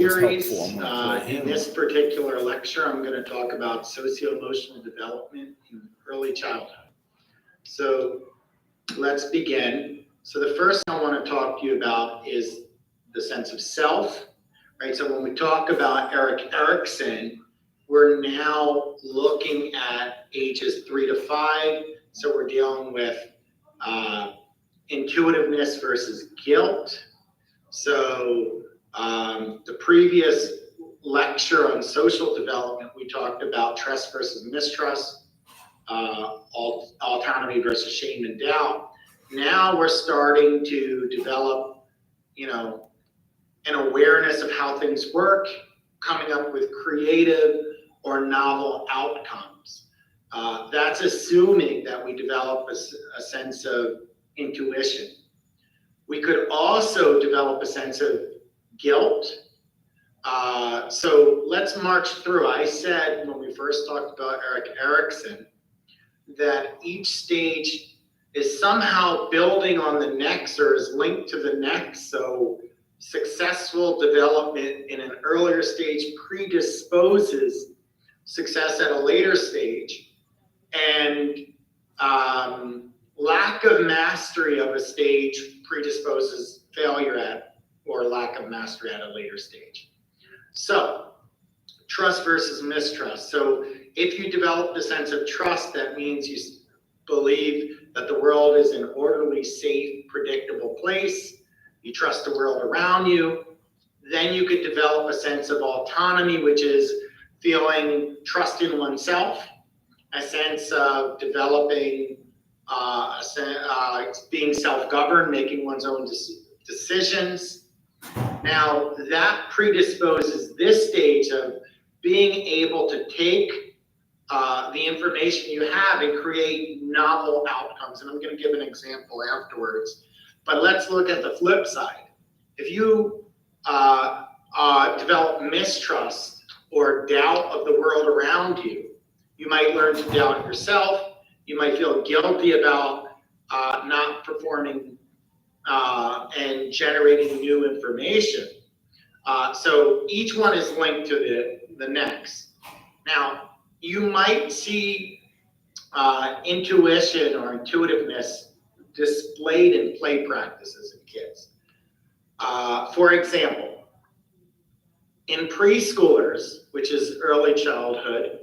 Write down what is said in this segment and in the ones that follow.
series. In this particular lecture, I'm going to talk about socio-emotional development in early childhood. So let's begin. So the first thing I want to talk to you about is the sense of self, right? So when we talk about Erik Erikson, we're now looking at ages 3 to 5. So we're dealing with intuitiveness versus guilt. So the previous lecture on social development, we talked about trust versus mistrust, autonomy versus shame and doubt. Now we're starting to develop, an awareness of how things work, coming up with creative or novel outcomes. That's assuming that we develop a sense of intuition. We could also develop a sense of guilt. So let's march through. I said when we first talked about Erik Erikson that each stage is somehow building on the next or is linked to the next. So successful development in an earlier stage predisposes success at a later stage, and lack of mastery of a stage predisposes failure at or lack of mastery at a later stage. So trust versus mistrust. So if you develop the sense of trust, that means you believe that the world is an orderly, safe, predictable place. You trust the world around you. Then you could develop a sense of autonomy, which is feeling trust in oneself, a sense of developing being self-governed, making one's own decisions. Now that predisposes this stage of being able to take the information you have and create novel outcomes. And I'm going to give an example afterwards. But let's look at the flip side. If you develop mistrust or doubt of the world around you, you might learn to doubt yourself. You might feel guilty about not performing and generating new information. So each one is linked to the next. Now, you might see intuition or intuitiveness displayed in play practices in kids. For example, in preschoolers, which is early childhood,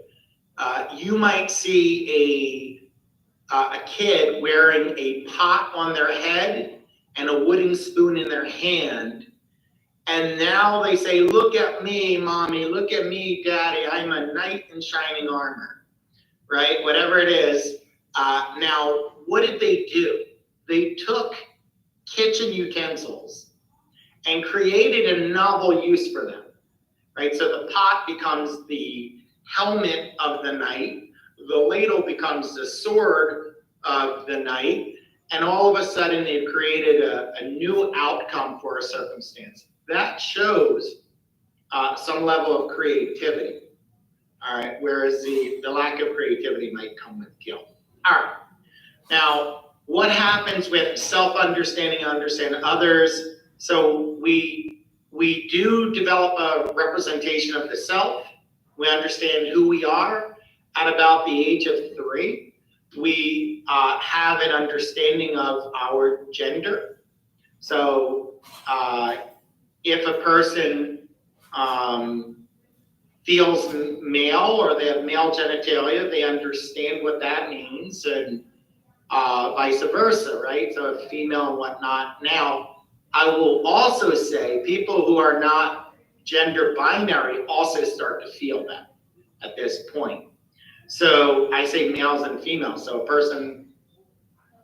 you might see a kid wearing a pot on their head and a wooden spoon in their hand. And now they say, look at me, mommy, look at me, daddy, I'm a knight in shining armor, right? Whatever it is. Now, what did they do? They took kitchen utensils and created a novel use for them, right? So the pot becomes the helmet of the knight, the ladle becomes the sword of the knight, and all of a sudden they've created a new outcome for a circumstance. That shows some level of creativity, all right, whereas the lack of creativity might come with guilt. All right, now what happens with self-understanding, understand others? So we do develop a representation of the self. We understand who we are at about the age of 3. We have an understanding of our gender. So if a person feels male or they have male genitalia, they understand what that means, and vice versa, right? So if female and whatnot. Now, I will also say people who are not gender binary also start to feel that at this point. So I say males and females. So a person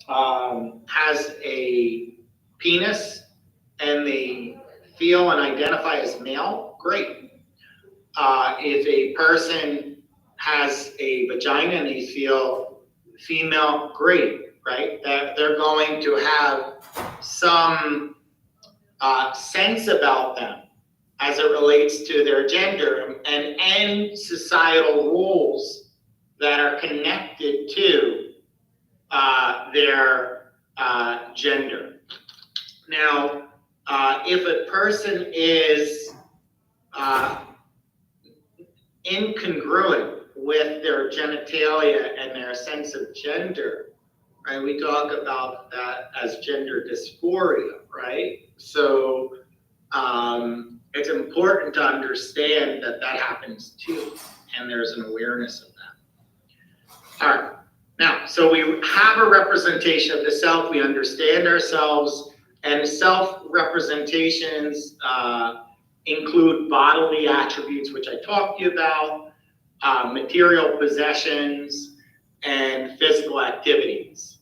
has a penis and they feel and identify as male, great. If a person has a vagina and they feel female, great, right? That they're going to have some sense about them as it relates to their gender and end societal roles that are connected to their gender. Now, if a person is incongruent with their genitalia and their sense of gender, right? We talk about that as gender dysphoria, right? So it's important to understand that that happens too, and there's an awareness of that. All right, now, so we have a representation of the self, we understand ourselves, and self-representations include bodily attributes, which I talked to you about, material possessions, and physical activities.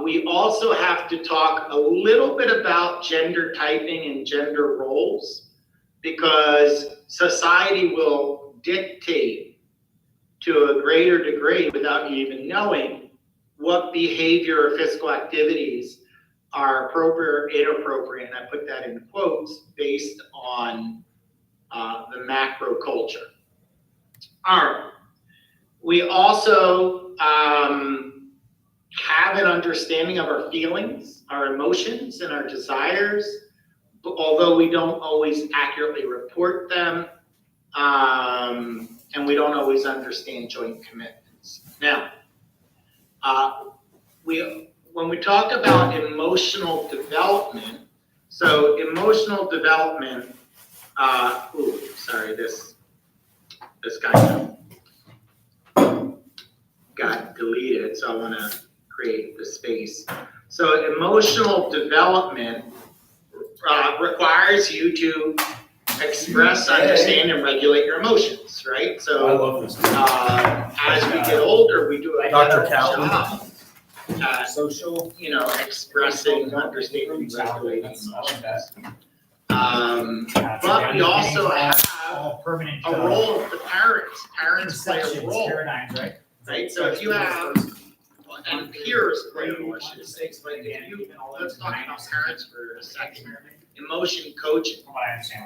We also have to talk a little bit about gender typing and gender roles, because society will dictate to a greater degree, without you even knowing, what behavior or physical activities are appropriate or inappropriate, and I put that in quotes, based on the macro culture. All right. We also have an understanding of our feelings, our emotions, and our desires, although we don't always accurately report them, and we don't always understand joint commitments. Now, when we talk about emotional development, so emotional development, this kind of got deleted, so I want to create the space. So emotional development requires you to express, understand, and regulate your emotions, right? So I love this. as we get older, we do a better job at social, expressing, understanding, and regulating emotions. But we also have a role of the parents. Parents play a role, right? So if you have, and peers play a role, I should say, but let's talk about parents for a second. Emotion coaching.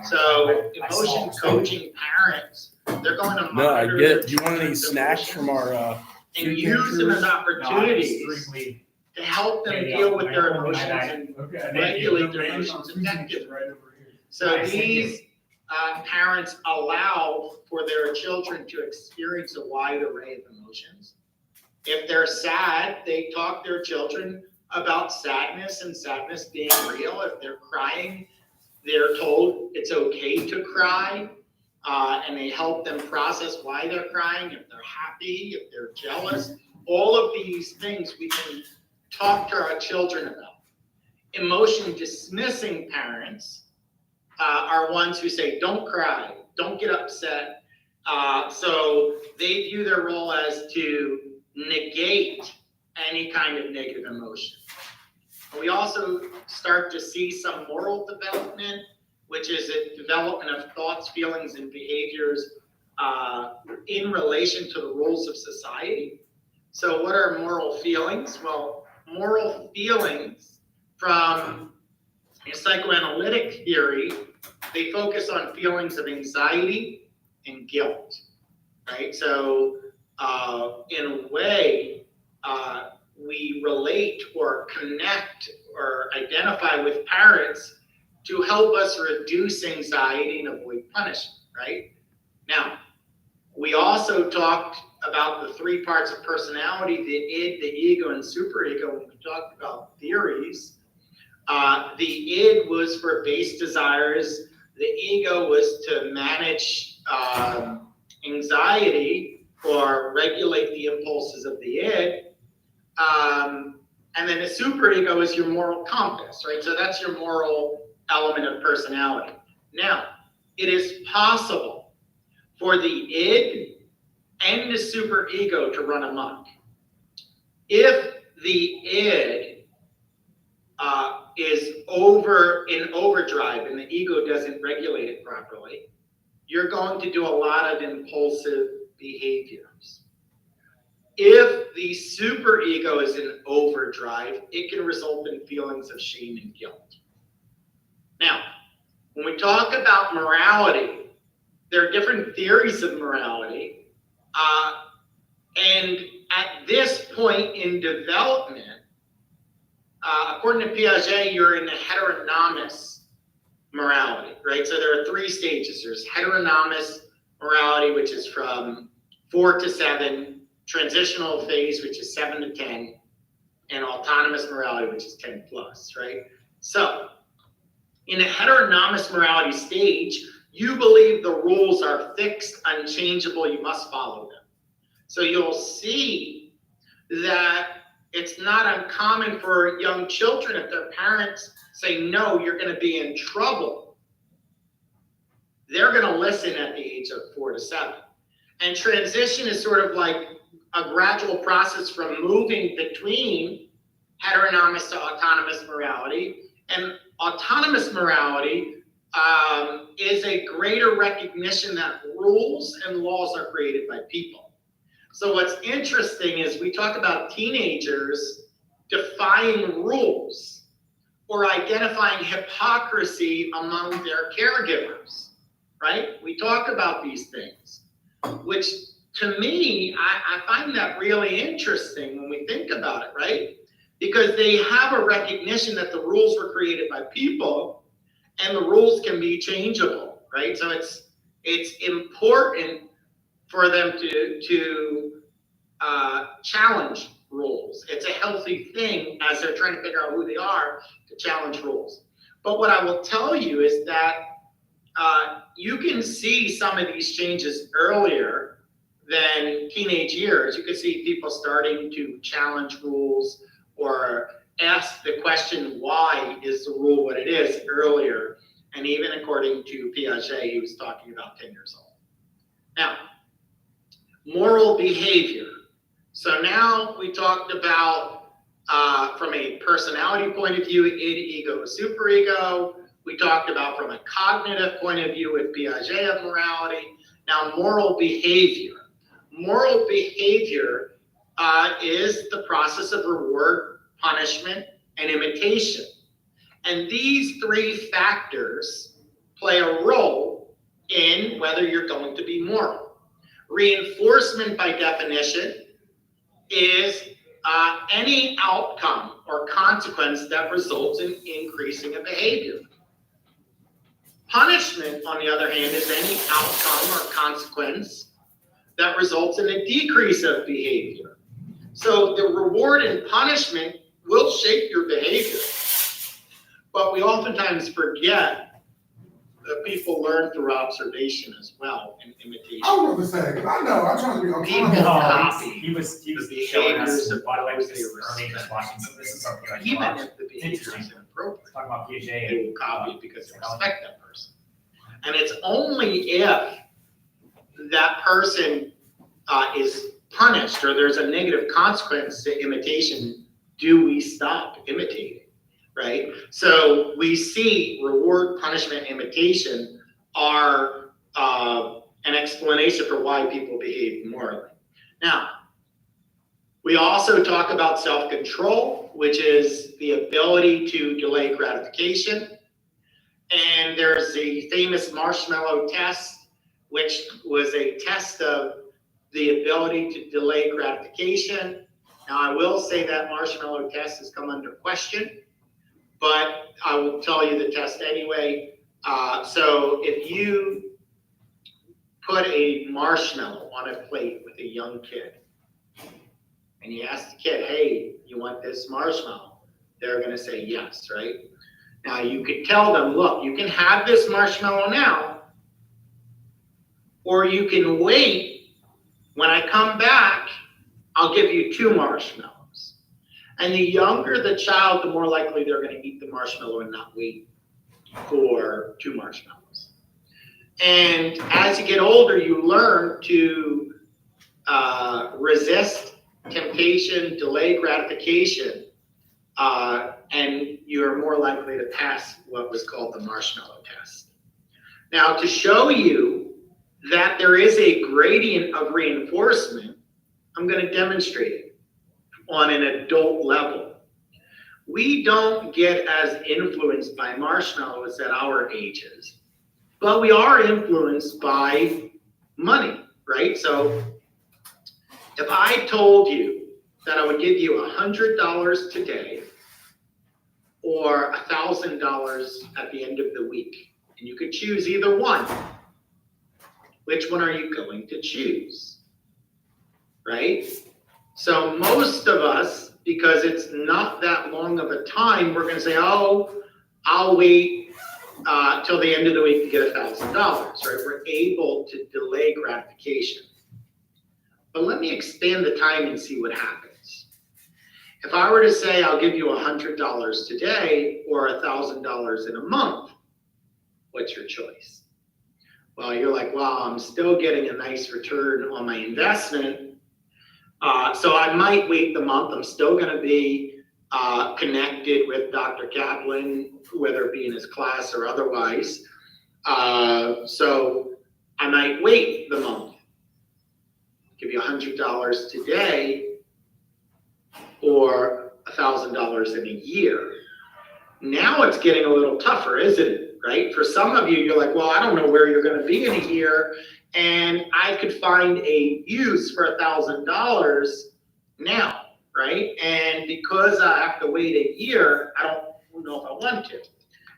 So emotion coaching parents, they're going to No, I monitor get it. Do you want any snacks emotions from our and use them as opportunities to help them deal with their emotions and regulate their emotions effectively. So these parents allow for their children to experience a wide array of emotions. If they're sad, they talk their children about sadness and sadness being real. If they're crying, they're told it's okay to cry, and they help them process why they're crying. If they're happy, if they're jealous, all of these things we can talk to our children about. Emotion dismissing parents are ones who say, don't cry, don't get upset. So they view their role as to negate any kind of negative emotion. We also start to see some moral development, which is a development of thoughts, feelings, and behaviors in relation to the rules of society. So what are moral feelings? Well, moral feelings from a psychoanalytic theory, they focus on feelings of anxiety and guilt, right? So in a way, we relate or connect or identify with parents to help us reduce anxiety and avoid punishment, right? Now, we also talked about the three parts of personality, the id, the ego, and superego, when we talked about theories. The id was for base desires. The ego was to manage anxiety or regulate the impulses of the id. And then the superego is your moral compass, right? So that's your moral element of personality. Now, it is possible for the id and the superego to run amok. If the id is in overdrive and the ego doesn't regulate it properly, you're going to do a lot of impulsive behaviors. If the superego is in overdrive, it can result in feelings of shame and guilt. Now, when we talk about morality, there are different theories of morality. And at this point in development, according to Piaget, you're in the heteronomous morality, right? So there are 3 stages. There's heteronomous morality, which is from 4 to 7, transitional phase, which is 7 to 10, and autonomous morality, which is 10 plus, right? So in a heteronomous morality stage, you believe the rules are fixed, unchangeable, you must follow them. So you'll see that it's not uncommon for young children, if their parents say, no, you're going to be in trouble, they're going to listen at the age of 4 to 7. And transition is sort of like a gradual process from moving between heteronomous to autonomous morality. And autonomous morality is a greater recognition that rules and laws are created by people. So what's interesting is we talk about teenagers defying rules or identifying hypocrisy among their caregivers, right? We talk about these things, which to me, I find that really interesting when we think about it, right? Because they have a recognition that the rules were created by people and the rules can be changeable, right? So it's important for them to challenge rules. It's a healthy thing as they're trying to figure out who they are to challenge rules. But what I will tell you is that you can see some of these changes earlier than teenage years. You can see people starting to challenge rules or ask the question, why is the rule what it is, earlier. And even according to Piaget, he was talking about 10 years old. Now, moral behavior. So now we talked about, from a personality point of view, id, ego, superego. We talked about from a cognitive point of view with Piaget of morality. Now, moral behavior. Moral behavior is the process of reward, punishment, and imitation. And these 3 factors play a role in whether you're going to be moral. Reinforcement, by definition, is any outcome or consequence that results in increasing a behavior. Punishment, on the other hand, is any outcome or consequence that results in a decrease of behavior. So the reward and punishment will shape your behavior. But we oftentimes forget that people learn through observation as well and imitation. I was going to say, I know, I'm trying to be People copy He was the showing behaviors us, of by the way, those this they Ernie just watching, so this is something I even watch. if the behavior is Interesting. inappropriate. Talking about Piaget. They will copy because they respect that person. And it's only if that person is punished or there's a negative consequence to imitation do we stop imitating, right? So we see reward, punishment, imitation are an explanation for why people behave morally. Now, we also talk about self-control, which is the ability to delay gratification. And there's the famous marshmallow test, which was a test of the ability to delay gratification. Now, I will say that marshmallow test has come under question, but I will tell you the test anyway. So if you put a marshmallow on a plate with a young kid, and you ask the kid, hey, you want this marshmallow? They're gonna say yes, right? Now you could tell them, look, you can have this marshmallow now, or you can wait. When I come back, I'll give you 2 marshmallows. And the younger the child, the more likely they're gonna eat the marshmallow and not wait for 2 marshmallows. And as you get older, you learn to resist temptation, delay gratification, and you're more likely to pass what was called the marshmallow test. Now, to show you that there is a gradient of reinforcement, I'm going to demonstrate it on an adult level. We don't get as influenced by marshmallows at our ages, but we are influenced by money, right? So if I told you that I would give you $100 today, or $1,000 at the end of the week. And you could choose either one. Which one are you going to choose? Right? So most of us, because it's not that long of a time, we're going to say, oh, I'll wait till the end of the week to get $1,000, right? We're able to delay gratification. But let me expand the time and see what happens. If I were to say I'll give you $100 today or $1,000 in a month, what's your choice? Well, you're like, well, I'm still getting a nice return on my investment. So I might wait the month. I'm still going to be connected with Dr. Kaplan, whether it be in his class or otherwise. So I might wait the month. Give you $100 today or $1,000 in a year. Now it's getting a little tougher, isn't it? Right? For some of you, you're like, well, I don't know where you're going to be in a year, and I could find a use for $1,000 now, right? And because I have to wait a year, I don't know if I want to.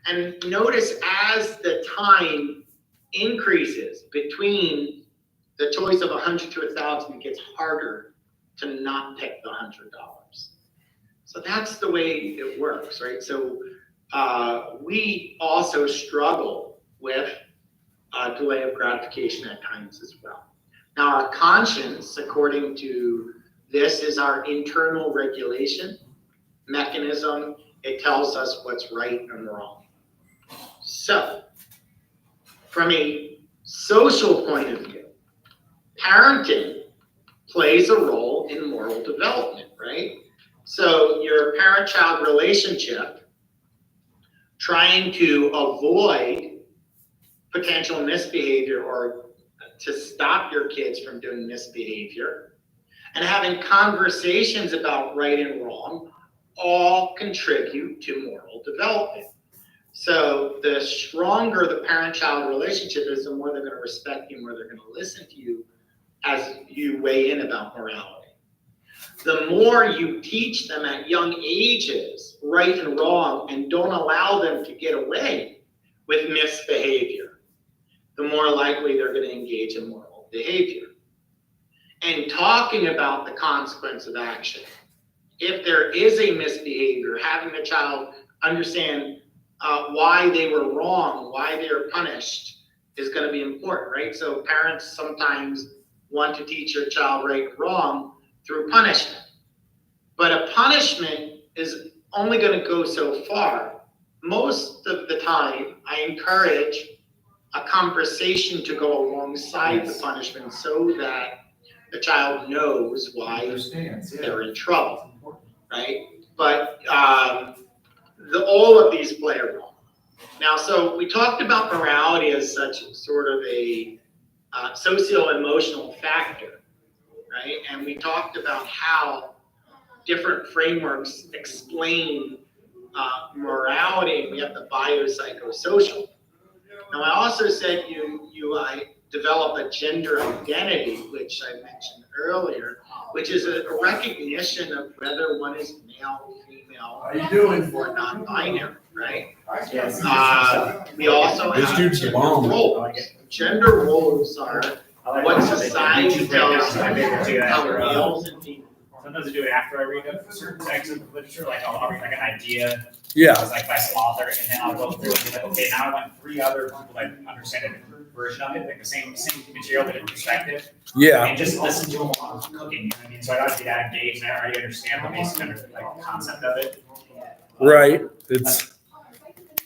And notice as the time increases between the choice of 100 to 1,000, it gets harder to not pick the $100. So that's the way it works, right? So we also struggle with delay of gratification at times as well. Now, our conscience, according to this, is our internal regulation mechanism. It tells us what's right and wrong. So, from a social point of view, parenting plays a role in moral development, right? So your parent-child relationship, trying to avoid potential misbehavior or to stop your kids from doing misbehavior, and having conversations about right and wrong all contribute to moral development. So the stronger the parent-child relationship is, the more they're going to respect you, the more they're going to listen to you as you weigh in about morality. The more you teach them at young ages right and wrong and don't allow them to get away with misbehavior, the more likely they're going to engage in moral behavior. And talking about the consequence of action. If there is a misbehavior, having the child understand why they were wrong, why they are punished, is going to be important, right? So parents sometimes want to teach your child right and wrong through punishment. But a punishment is only going to go so far. Most of the time, I encourage a conversation to go alongside the punishment so that the child knows why they're in trouble, right? But all of these play a role. Now, so we talked about morality as such sort of a socio-emotional factor, right? And we talked about how different frameworks explain morality, and we have the biopsychosocial. Now, I also said I develop a gender identity, which I mentioned earlier, which is a recognition of whether one is male, female, or non-binary, right? Yes. We also have gender roles. Gender roles are what society tells us how males and females. Sometimes I do it after I read a certain text of literature, like I'll read like an idea. Yeah. Like by some author, and then I'll go through and be like, okay, now I want 3 other people that understand a different version of it, like the same material but different perspective. Yeah. And just listen to them while I'm cooking. You know what I mean? So I don't have to be that engaged, and I already understand the basic like concept of it. Right.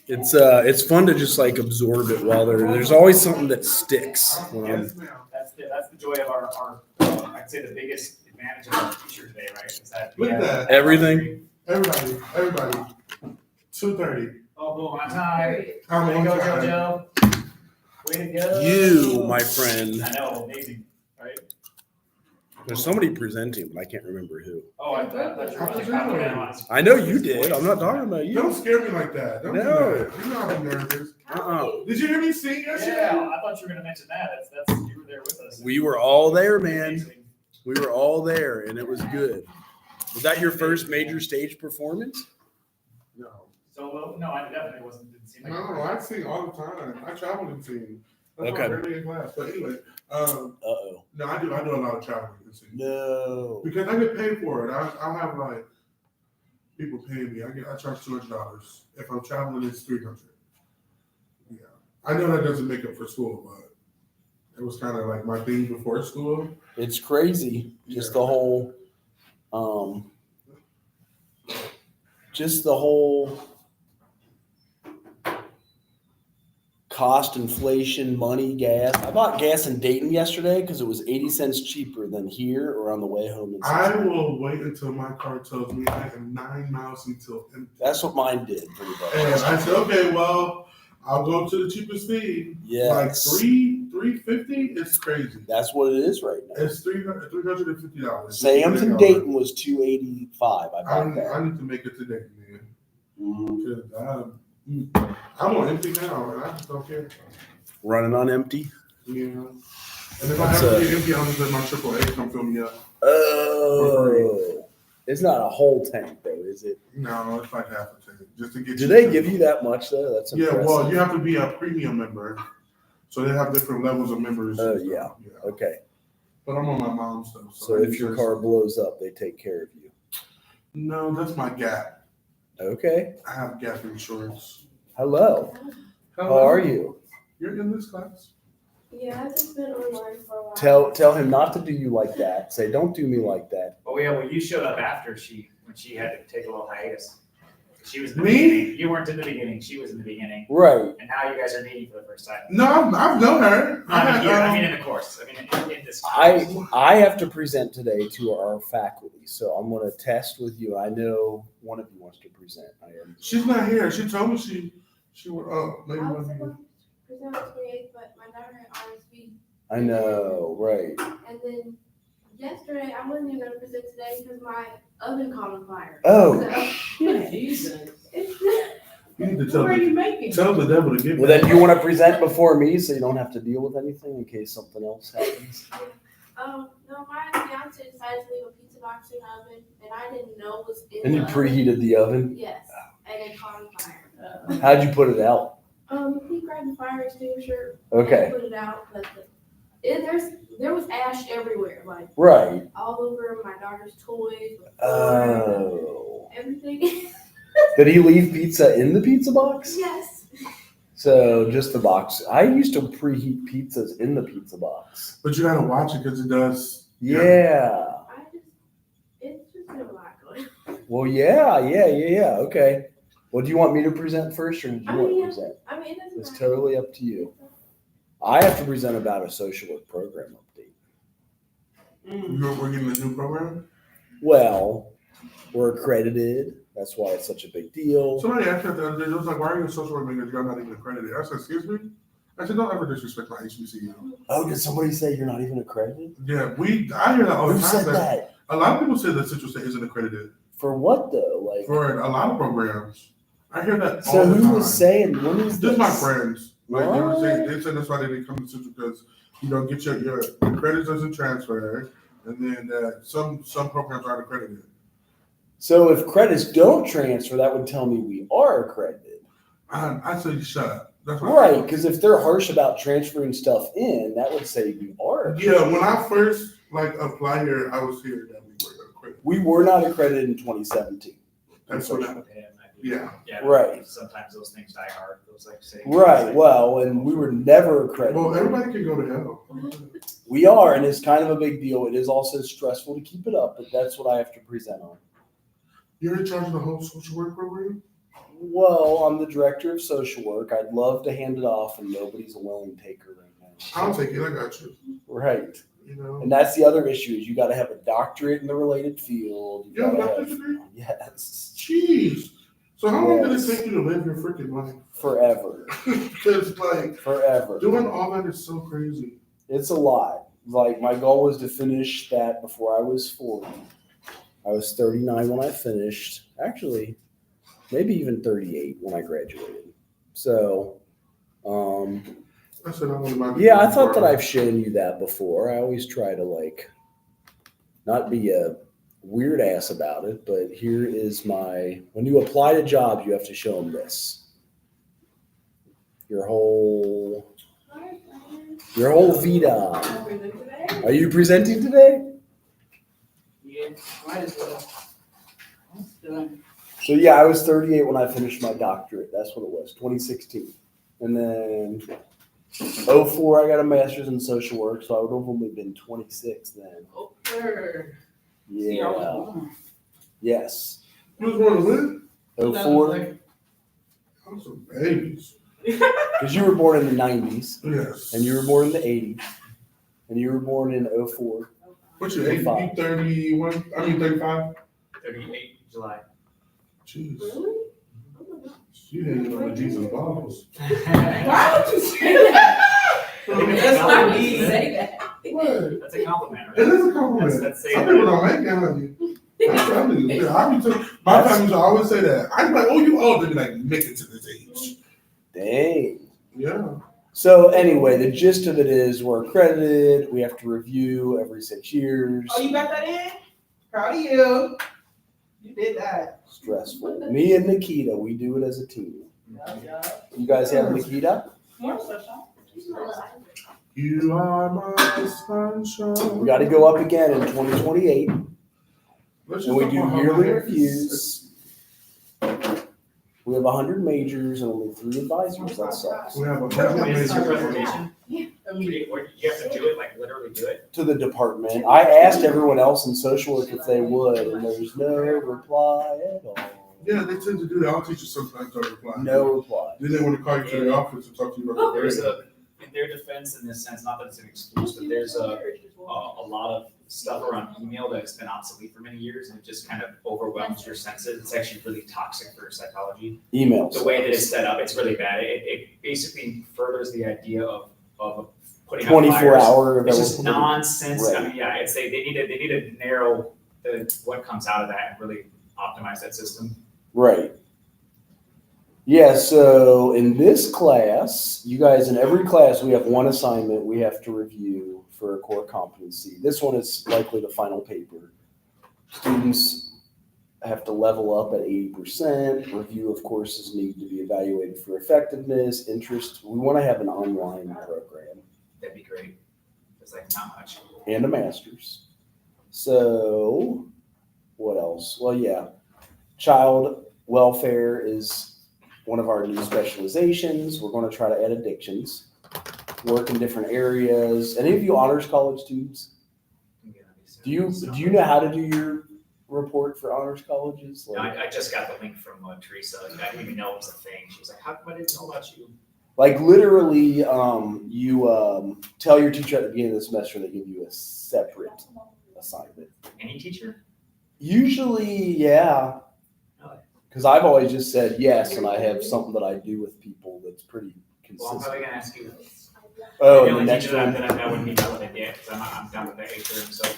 It's fun to just like absorb it while there's always something that sticks. That's the joy of our I'd say the biggest advantage of our teacher today, right? Is that Look at that. Everything. Everybody. 2:30. Oh, boom, on time. Way I'm to on go, time. JoJo. Way to go. You, my friend. I know, amazing, right? There's somebody presenting, but I can't remember who. Oh, I thought you were really confident. I know you did. I'm not talking about you. Don't scare me like that. Don't do No. that. You know I'm nervous. Uh-uh. Did you hear me sing yesterday? Yeah, I thought you were gonna mention that. That's you were there with us. We were all there, man. Amazing. We were all there, and it was good. Was that your first major stage performance? No. Solo? No, I definitely didn't seem like. No, I sing all the time. I travel and sing. That's why Okay. I'm barely in class. But anyway, Uh-oh. no, I do a lot of traveling and singing. No. Because I get paid for it. I have like people paying me. I charge $200. If I'm traveling, it's $300. Yeah, I know that doesn't make up for school, but it was kind of like my thing before school. It's crazy. Just um, the whole cost inflation, money, gas. I bought gas in Dayton yesterday because it was 80 cents cheaper than here or on the way home. I will wait until my car tells me I am 9 miles until empty. That's what mine did, pretty much. And I said, okay, well, I'll go to the cheapest thing. Yes. Like $350. It's crazy. That's what it is right now. It's $350. Sam's in Dayton was $285. I bought that. I need to make it to Dayton, man. Mhm. Because I'm on empty now, and I just don't care. Running on empty. Yeah. And if I ever get empty, I'll just let my AAA come fill me up. Oh, it's not a whole tank though, is it? No, it's like half a tank, just to get. Do they give you that much though? That's Yeah, impressive. well, you have to be a premium member, so they have different levels of members. Oh, yeah. Okay. But I'm on my mom's stuff. So if your car blows up, they take care of you. No, that's my Gap. Okay. I have Gap insurance. Hello. How are you? You're in this class. Yeah, I've just been online for a while. Tell him not to do you like that. Say, don't do me like that. Oh yeah, well you showed up after when she had to take a little hiatus. She was in the Me? beginning. You weren't in the beginning. She was in the beginning. Right. And now you guys are meeting for the first time. No, I've known her. I mean in the course. I mean in this. I have to present today to our faculty, so I'm going to test with you. I know one of you wants to present. I am. She's not here. She told me she would. Maybe I one was of you. supposed to present on 28th, but my daughter had RSV. I know, right. And then yesterday, I wasn't even going to present today because my oven caught on fire. Oh. So, Jesus. You need to What tell are you the, making? tell the devil to get Well, then you want to present before me so you don't have to deal with anything in case something else happens. no, my fiance decided to leave a pizza box in the oven, and I didn't know it was in And the you oven. preheated the oven? Yes, and it caught on fire. How'd you put it out? He grabbed the fire extinguisher. Okay. And put it out, but there was ash everywhere, like Right. all over my daughter's toys, Oh. everything. Did he leave pizza in the pizza box? Yes. So just the box. I used to preheat pizzas in the pizza box. But you gotta watch it because it does. Yeah. It's just been a lot going on. Well, yeah. Okay. Well, do you want me to present first or do you want to present? I mean, it doesn't It's matter. totally up to you. I have to present about a social work program update. We're getting a new program. Well, we're accredited. That's why it's such a big deal. Somebody asked me the other day, they was like, why are you a social work major if you're not even accredited? I said, excuse me? I said, don't ever disrespect my HBCU. Oh, did somebody say you're not even accredited? Yeah, I hear that all the Who time. said that? A lot of people say that Central State isn't accredited For what though? Like, for a lot of programs. I hear that so all the who time. was saying? When is this? Just my friends. Like they were saying, What? they said that's why they didn't come to Central because you don't get your credits doesn't transfer, and then some programs aren't accredited. So if credits don't transfer, that would tell me we are accredited. I say shut up. That's what Right, because if they're harsh about transferring stuff in, that would say we are. Yeah, when I first applied here, I was here that we were accredited. We were not accredited in 2017. That's what. Yeah. Right. Sometimes those things die hard. Those like say. Right. Well, and we were never accredited. Well, everybody can go to hell. We are, and it's kind of a big deal. It is also stressful to keep it up, but that's what I have to present on. You're in charge of the whole social work program? Well, I'm the director of social work. I'd love to hand it off, and nobody's a willing taker right now. I'll take it. I got you. Right. You know. And that's the other issue is you got to have a doctorate in the related field. You have a gotta doctorate degree? Yes. Jeez. So how long did Yes. it take you to live your freaking life? Forever. Because Forever. doing all that is so crazy. It's a lot. Like my goal was to finish that before I was 40. I was 39 when I finished. Actually, maybe even 38 when I graduated. So, I said I wanted my yeah, I thought that I've shown you that before. I always try to not be a weird ass about it, but here is when you apply to jobs, you have to show them this. Your whole Vita. Are you presenting today? Yeah, might as well. So yeah, I was 38 when I finished my doctorate. That's what it was, 2016. And then 04, I got a master's in social work, so I would have only been 26 then. Okay. Yeah. Yes. You was born when? 04, I was some babies. because you were born in the 90s, Yes. and you were born in the 80s, and you were born in 04. What's your age? You 31? I mean 35? 38 July. Jeez. Really? Oh my gosh. You hanging on the Jesus balls. Why would you say that? That's Why not would you easy. say that? What? That's a compliment, right? It is a compliment. That's Some people don't make that of you. I'm telling you. My family used to always say that. I'm like, oh, you old. They be like, make it to this age. Dang. Yeah. So anyway, the gist of it is we're accredited. We have to review every 6 years. Oh, you got that in? Proud of you. You did that. Stressful. Me and Nikita, we do it as a team. Yeah. You guys have Nikita? More sunshine. You are my sunshine. We got to go up again in 2028, Let's and we just do talk about yearly how reviews. We have 100 majors and only 3 advisors. That sucks. we have a Is your hundred presentation? Or you have to do it, like literally do it? To the department. I asked everyone else in social work if they would, and there's no reply at all. Yeah, they tend to do that. Our teachers sometimes don't reply. No reply. Then they want to call you to the office and talk to you about the There's grade. in their defense, in this sense, not that it's an excuse, but there's a lot of stuff around email that's been obsolete for many years, and it just kind of overwhelms your senses. It's actually really toxic for psychology. Emails. The way that it's set up, it's really bad. It basically furthers the idea of putting out 24 fires. hour. It's just nonsense. Right. I mean, yeah, they need to narrow what comes out of that and really optimize that system. Right. Yeah, so in this class, you guys, in every class, we have one assignment we have to review for a core competency. This one is likely the final paper. Students have to level up at 80%. Review of courses need to be evaluated for effectiveness, interest. We want to have an online program That'd be great. It's like not much. and a master's. So what else? Well, yeah, child welfare is one of our new specializations. We're going to try to add addictions, work in different areas. Any of you honors college students? Do you know how to do your report for honors colleges? No, I just got the link from Teresa. I didn't even know it was a thing. She was like, "How come I didn't know about you?" Like literally, you tell your teacher at the beginning of the semester they give you a separate assignment. Any teacher? Usually, yeah. Really? Because I've always just said yes, and I have something that I do with people that's pretty Well, I'm consistent. probably gonna ask you. Oh, the and the only next teacher one. that wouldn't be relevant yet because I'm done with the A term. So,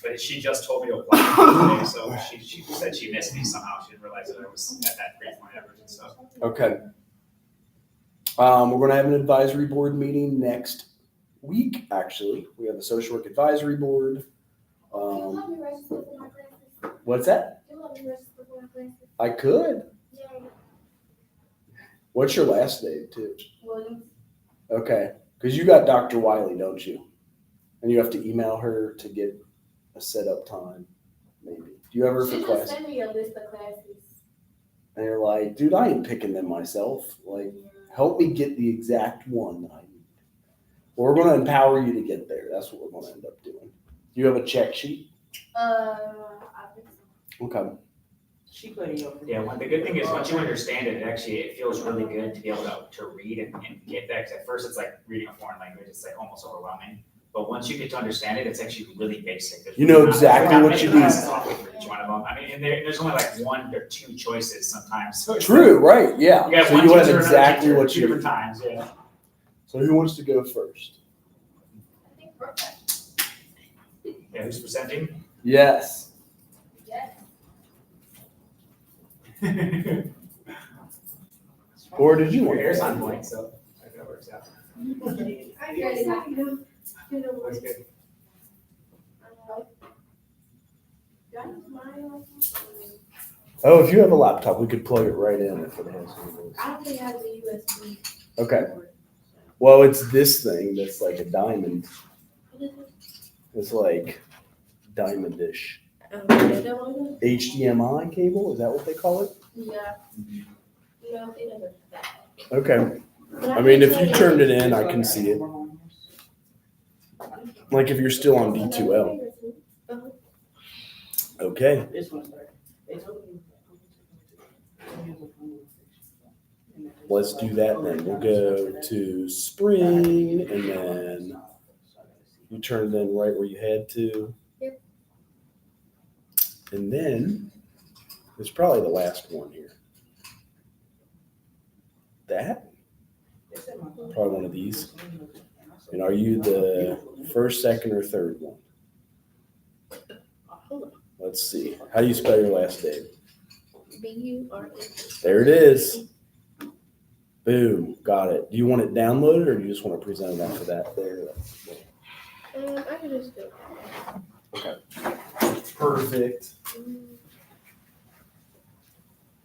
but she just told me to apply today, so she said she missed me somehow. She didn't realize that I was at that grade point average and stuff. Okay. We're going to have an advisory board meeting next week, actually. We have a social work advisory board. What's that? I could. What's your last name, too? Okay. Because you got Dr. Wiley, don't you? And you have to email her to get a set up time, maybe. Do you ever for She just class? sent me a list of classes. And you're like, dude, I ain't picking them myself. Like, help me get the exact one that I need. Well, we're going to empower you to get there. That's what we're going to end up doing. Do you have a check sheet? I think so. Okay. She put it over. Yeah, the good thing is once you understand it, it feels really good to be able to read and get that. 'Cause at first it's like reading a foreign language, it's like almost overwhelming. But once you get to understand it, it's actually really basic. You know exactly what you need. For each one of them. I mean, and there's only like one or two choices sometimes. So it's True, right? Yeah. You have So one you have teacher and another exactly teacher what two you different need. times. Yeah. So who wants to go first? I think perfect. Yeah. Who's presenting? Yes. Yes. Or did you Your want hair's to? on point, so that works out. I guess I know. Looks good. Do I use mine like that? Oh, if you have a laptop, we could plug it right in if it has one of those. I don't think it has a USB. Okay. Well, it's this thing that's like a diamond. What is it? It's like diamondish. Yeah, that one? HDMI cable, is that what they call it? Yeah. No, it doesn't have that. Okay. But I mean, can if you tell turned it in, I can see it. Like if you're still on D2L. Uh-huh. Okay. This one's there. They told me. Let's do that then. We'll go to spring and then you turned in right where you had to. Yep. And then it's probably the last one here. That? Probably one of these. And are you the first, second, or third one? Let's see. How do you spell your last name? B-U-R-E. There it is. Boom. Got it. Do you want it downloaded or do you just want to present it after that? There. I can just do it. Perfect.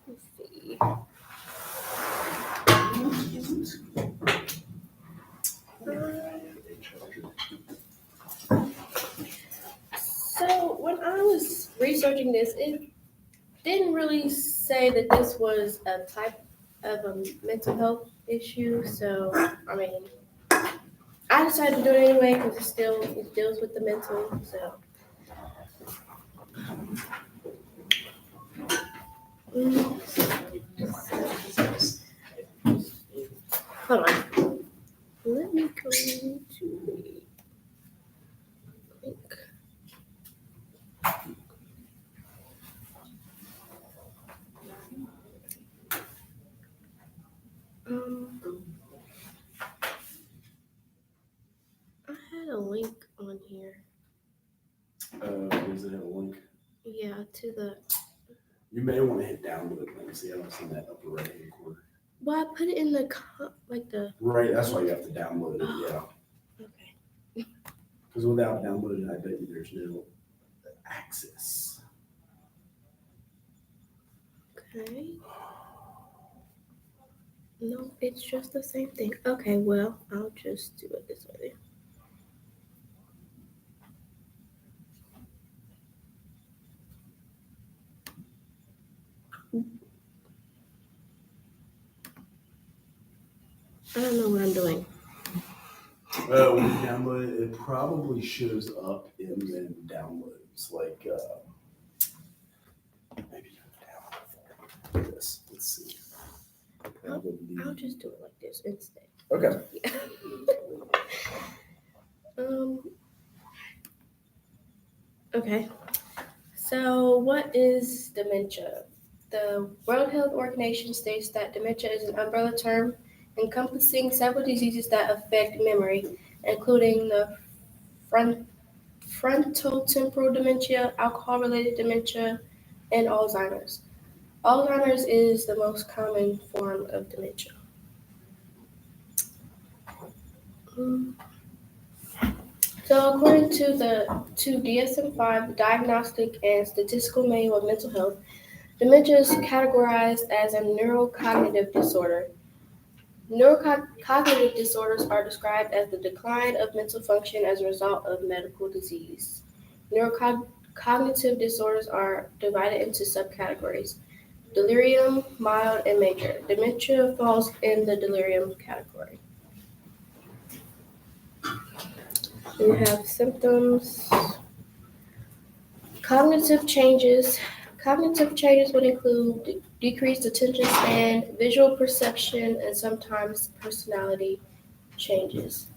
Let's see. So when I was researching this, it didn't really say that this was a type of a mental health issue. So I mean, I decided to do it anyway because it deals with the mental. So. Hold on. Let me go to the link. I had a link on here. Does it have a link? Yeah, to the. You may want to hit download and see. I don't see that upper right hand corner. Well, I put it in the Right, that's why you have to download it, yeah. Okay. Because without downloading, I bet you there's no access. Okay. No, it's just the same thing. Okay, well, I'll just do it this way. I don't know what I'm doing. When you download it, it probably shows up in the downloads. Like, maybe you can download this. Let's see. I'll just do it like this instead. Okay. Yeah. Okay. So, what is dementia? The World Health Organization states that dementia is an umbrella term encompassing several diseases that affect memory, including the frontotemporal dementia, alcohol-related dementia, and Alzheimer's. Alzheimer's is the most common form of dementia. So, according to DSM-5, the Diagnostic and Statistical Manual of Mental Health, dementia is categorized as a neurocognitive disorder. Neurocognitive disorders are described as the decline of mental function as a result of medical disease. Neurocognitive disorders are divided into subcategories: delirium, mild, and major. Dementia falls in the delirium category. We have symptoms. Cognitive changes. Cognitive changes would include decreased attention span, visual perception, and sometimes personality changes.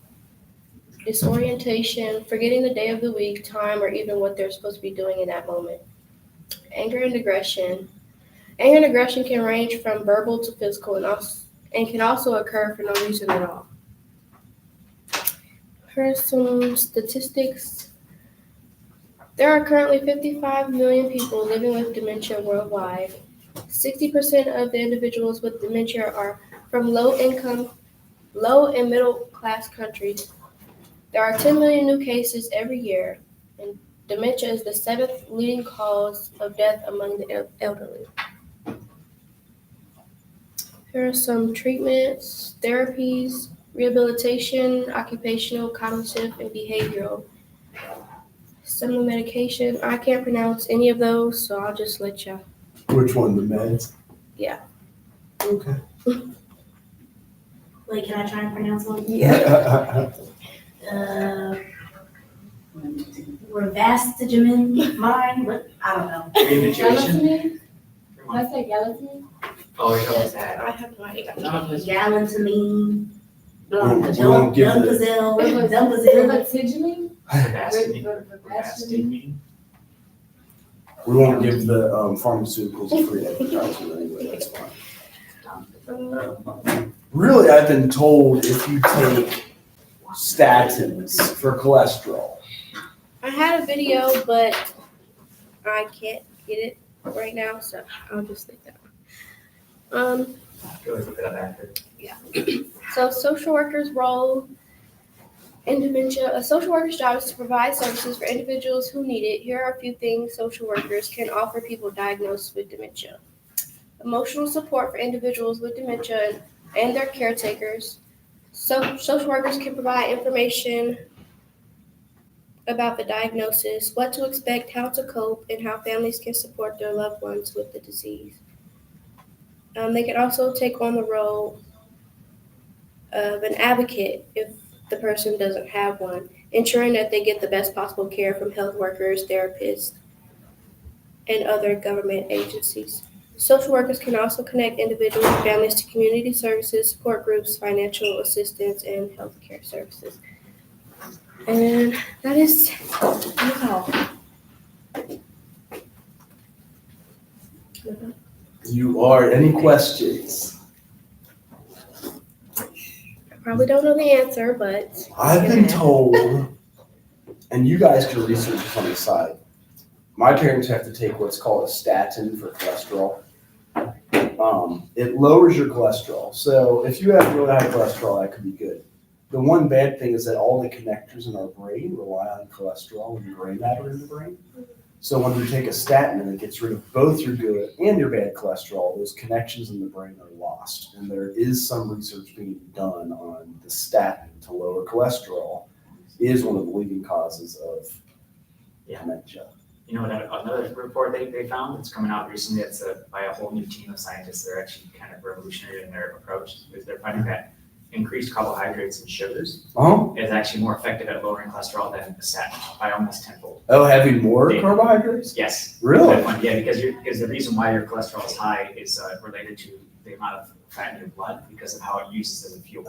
Disorientation, forgetting the day of the week, time, or even what they're supposed to be doing in that moment. Anger and aggression. Anger and aggression can range from verbal to physical and can also occur for no reason at all. Here's some statistics. There are currently 55 million people living with dementia worldwide. 60% of the individuals with dementia are from low and middle class countries. There are 10 million new cases every year, and dementia is the 7th leading cause of death among the elderly. Here are some treatments, therapies, rehabilitation, occupational, cognitive, and behavioral. Some of the medication, I can't pronounce any of those, so I'll just let you. Which one, the meds? Yeah. Okay. Wait, can I try and pronounce one? Rivastigmin, mine, what, I don't know. Rehabilitation? I say galantamine? Oh, you're Yes, that. I have no idea. Galantamine, We won't give it. Dumpazil. Rivastigmin? Rivastigmin. We won't give the pharmaceuticals a free advertisement anyway, that's fine. Really, I've been told if you take statins for cholesterol. I had a video, but I can't get it right now, so I'll just leave that one. Go look it up after. So social workers' role in dementia. A social worker's job is to provide services for individuals who need it. Here are a few things social workers can offer people diagnosed with dementia. Emotional support for individuals with dementia and their caretakers. So social workers can provide information about the diagnosis, what to expect, how to cope, and how families can support their loved ones with the disease. They can also take on the role of an advocate if the person doesn't have one, ensuring that they get the best possible care from health workers, therapists, and other government agencies. Social workers can also connect individuals and families to community services, support groups, financial assistance, and healthcare services. And that is all. You are, any questions? I probably don't know the answer, but I've been told, and you guys can research this on the side, my parents have to take what's called a statin for cholesterol. It lowers your cholesterol. So if you have really high cholesterol, that could be good. The one bad thing is that all the connectors in our brain rely on cholesterol and gray matter in the brain. So when you take a statin and it gets rid of both your good and your bad cholesterol, those connections in the brain are lost. And there is some research being done on the statin to lower cholesterol is one of the leading causes of dementia. You know, another report they found that's coming out recently, it's by a whole new team of scientists. They're actually kind of revolutionary in their approach. They're finding that increased carbohydrates and sugars is actually more effective at lowering cholesterol than the statin by almost tenfold. Oh, having more Yeah. carbohydrates? Yes. Really? Yeah, because the reason why your cholesterol is high is related to the amount of fat in your blood because of how it uses as a fuel.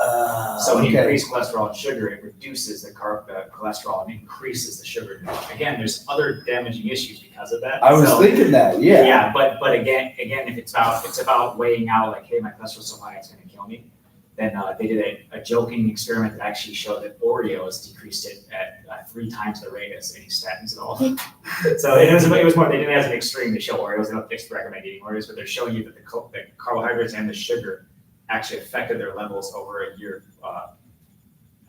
So when you increase cholesterol and sugar, it reduces the cholesterol and increases the sugar. Again, there's other damaging issues because of that. I was thinking that, yeah. Yeah, but again, if it's about weighing out like, hey, my cholesterol's so high, it's gonna kill me. Then they did a joking experiment that actually showed that Oreos decreased it at 3 times the rate as any statins at all. So it was more, they didn't have an extreme to show Oreos. They don't recommend eating Oreos, but they're showing you that the carbohydrates and the sugar actually affected their levels over a year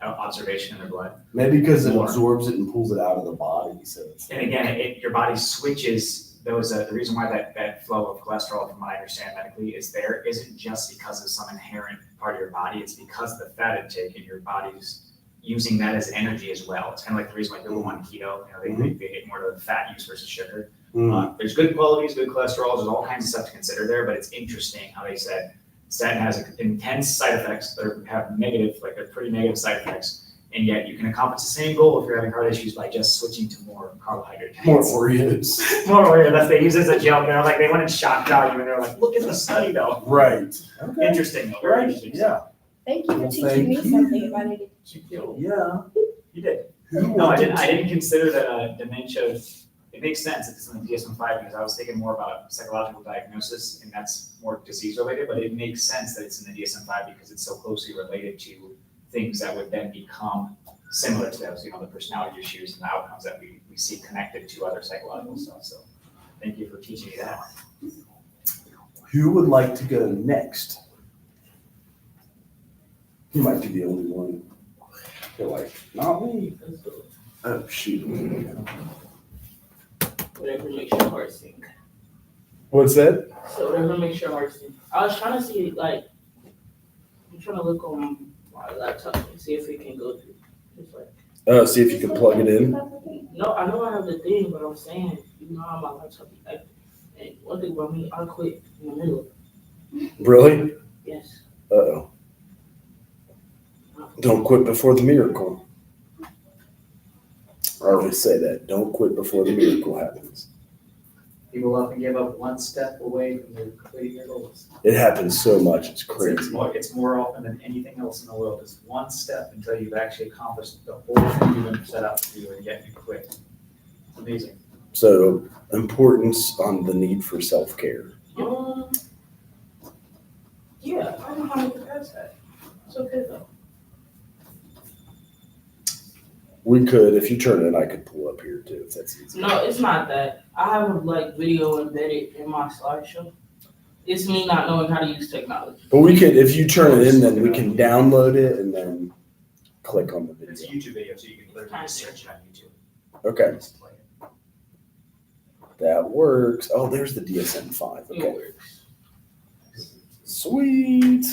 observation in their blood. Maybe because it More. absorbs it and pulls it out of the body. So it's And again, your body switches those. The reason why that flow of cholesterol, from what I understand medically, is there isn't just because of some inherent part of your body. It's because of the fat intake and your body's using that as energy as well. It's kind of like the reason why people want keto. They get more to the fat use versus sugar. There's good qualities, good cholesterol. There's all kinds of stuff to consider there, but it's interesting how they said statin has intense side effects that have negative, like they're pretty negative side effects. And yet you can accomplish the same goal if you're having heart issues by just switching to more carbohydrate more diets. Oreos. More Oreos. That's they use it as a joke. They're like, they went and shock value and they're like, look at the study though. Right. Okay. Interesting though. Very interesting. Yeah. thank you for Well, teaching thank me you. something about it. Yeah. You did. Who No, I wanted didn't. I didn't consider that dementia. It makes sense if it's in the DSM-5 because I was thinking more about psychological diagnosis and that's more disease related. But it makes sense that it's in the DSM-5 because it's so closely related to things that would then become similar to those, the personality issues and the outcomes that we see connected to other psychological stuff. So thank you for teaching me that. Who would like to go next? You might be the only one. They're like, not me. Oh, shoot. Whatever makes your heart sing. What's that? So whatever makes your heart sing. I was trying to see, like, I'm trying to look on my laptop and see if it can go through. It's like, See if you can plug it in. no, I know I have the thing, but I'm saying, you know how my laptop be active. And one thing about me, I quit in the middle. Really? Yes. Uh-oh. Don't quit before the miracle. I always say that. Don't quit before the miracle happens. People often give up one step away from completing their goals. It happens so much. It's It's crazy. more often than anything else in the world. It's one step until you've actually accomplished the whole thing you've been set out to do, and yet you quit. It's amazing. So, importance on the need for self-care. Yeah, I don't know how to get past that. It's okay though. We could, if you turn it, I could pull up here too, if that's easy. No, it's not that. I have a like video embedded in my slideshow. It's me not knowing how to use technology. But we could, if you turn it in, then we can download it and then click on the It's a video. YouTube video, so you can literally just search it on YouTube. Okay, Just play it. that works. Oh, there's the DSM-5. It Okay, works. sweet.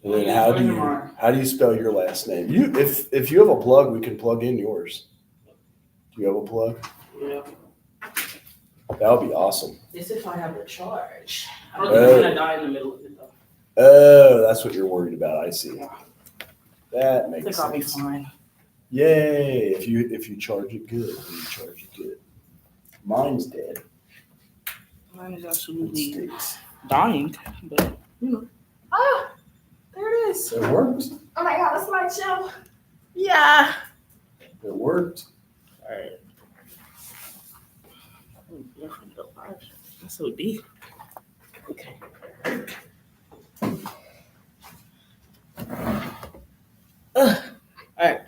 And then how do you spell your last name? If you have a plug, we can plug in yours. Do you have a plug? Yeah. That would be awesome. It's if I have a charge. I don't think I'm gonna die in the middle of it though. Oh, that's what you're worried about. I see. That I makes think I'll be sense. fine. Yay! If you charge it good, you charge it good. Mine's dead. Mine is It absolutely stinks. dying, but you know. Ah, there it is. It worked. Oh my god, that's my show. Yeah. It worked. All right. That's so deep. Okay. All right.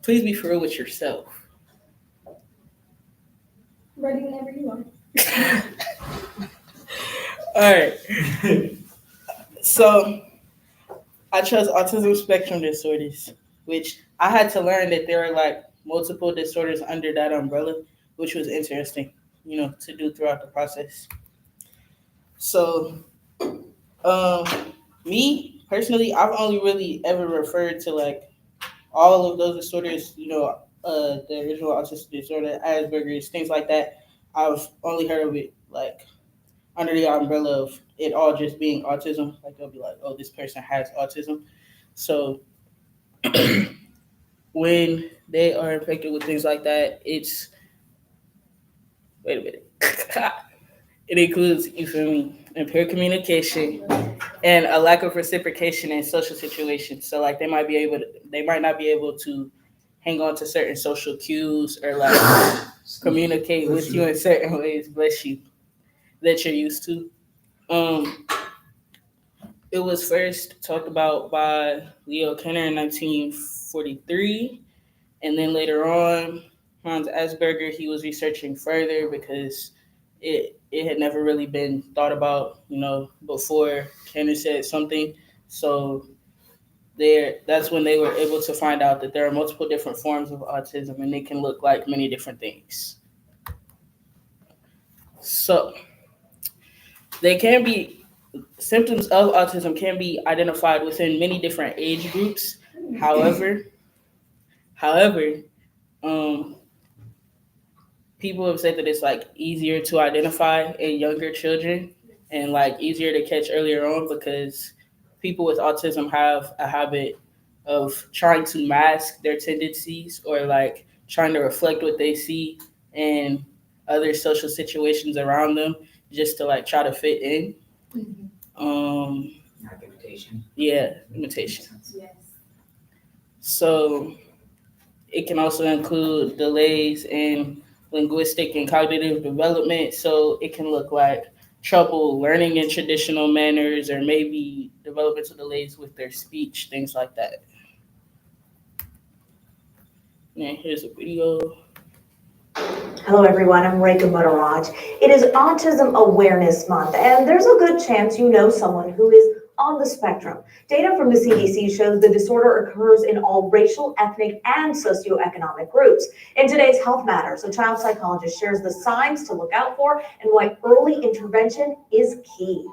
Please be for real with yourself. Ready whenever you are. All right. So I chose autism spectrum disorders, which I had to learn that there are like multiple disorders under that umbrella, which was interesting, you know, to do throughout the process. So, me personally, I've only really ever referred to like all of those disorders, you know, the original autistic disorder, Asperger's, things like that. I've only heard of it like under the umbrella of it all just being autism. Like they'll be like, oh, this person has autism. So when they are infected with things like that, it's wait a minute. It includes, you feel me, impaired communication and a lack of reciprocation in social situations. So like they might not be able to hang on to certain social cues or like communicate with you in certain ways, bless you, that you're used to. It was first talked about by Leo Kenner in 1943, and then later on, Hans Asperger, he was researching further because it had never really been thought about, you know, before Kenner said something. So that's when they were able to find out that there are multiple different forms of autism, and they can look like many different things. So symptoms of autism can be identified within many different age groups. However, people have said that it's like easier to identify in younger children and like easier to catch earlier on because people with autism have a habit of trying to mask their tendencies or like trying to reflect what they see in other social situations around them just to like try to fit in. Like imitation. Yeah, imitation. Yes. So it can also include delays in linguistic and cognitive development. So it can look like trouble learning in traditional manners or maybe developmental delays with their speech, things like that. And here's a video. Hello everyone, I'm Rekha Muttaraj. It is Autism Awareness Month, and there's a good chance you know someone who is on the spectrum. Data from the CDC shows the disorder occurs in all racial, ethnic, and socioeconomic groups. In today's Health Matters, a child psychologist shares the signs to look out for and why early intervention is key.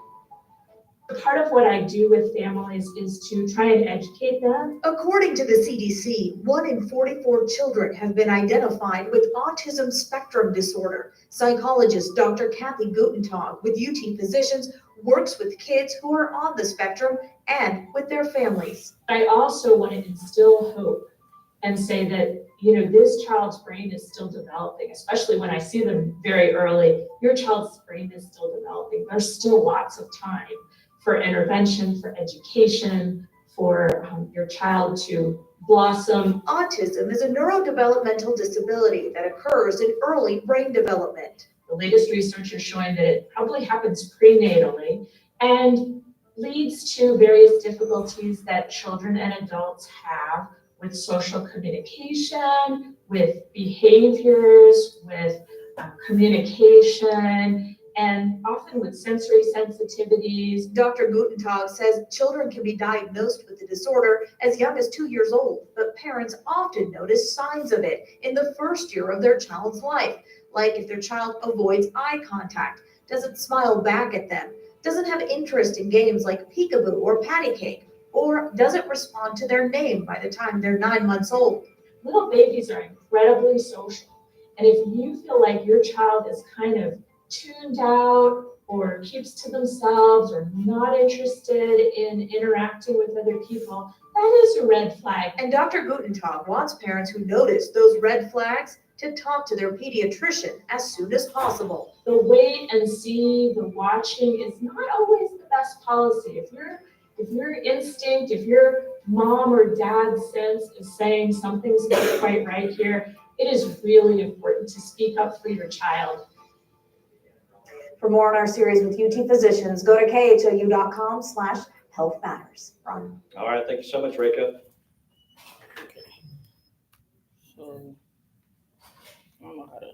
Part of what I do with families is to try and educate them. According to the CDC, 1 in 44 children have been identified with autism spectrum disorder. Psychologist Dr. Kathy Gutentag with UT Physicians works with kids who are on the spectrum and with their families. I also want to instill hope and say that, this child's brain is still developing, especially when I see them very early. Your child's brain is still developing. There's still lots of time for intervention, for education, for your child to blossom. Autism is a neurodevelopmental disability that occurs in early brain development. The latest research is showing that it probably happens prenatally and leads to various difficulties that children and adults have with social communication, with behaviors, with communication, and often with sensory sensitivities. Dr. Gutentag says children can be diagnosed with the disorder as young as 2 years old, but parents often notice signs of it in the first year of their child's life, like if their child avoids eye contact, doesn't smile back at them, doesn't have interest in games like peekaboo or patty cake, or doesn't respond to their name by the time they're 9 months old. Little babies are incredibly social, and if you feel like your child is kind of tuned out or keeps to themselves or not interested in interacting with other people, that is a red flag. And Dr. Gutentag wants parents who notice those red flags to talk to their pediatrician as soon as possible. The wait and see, the watching is not always the best policy. If your instinct, if your mom or dad's sense is saying something's not quite right here, it is really important to speak up for your child. For more on our series with UT Physicians, go to khou.com/Health Matters. Ron. All right, thank you so much, Reka. So, I don't know how to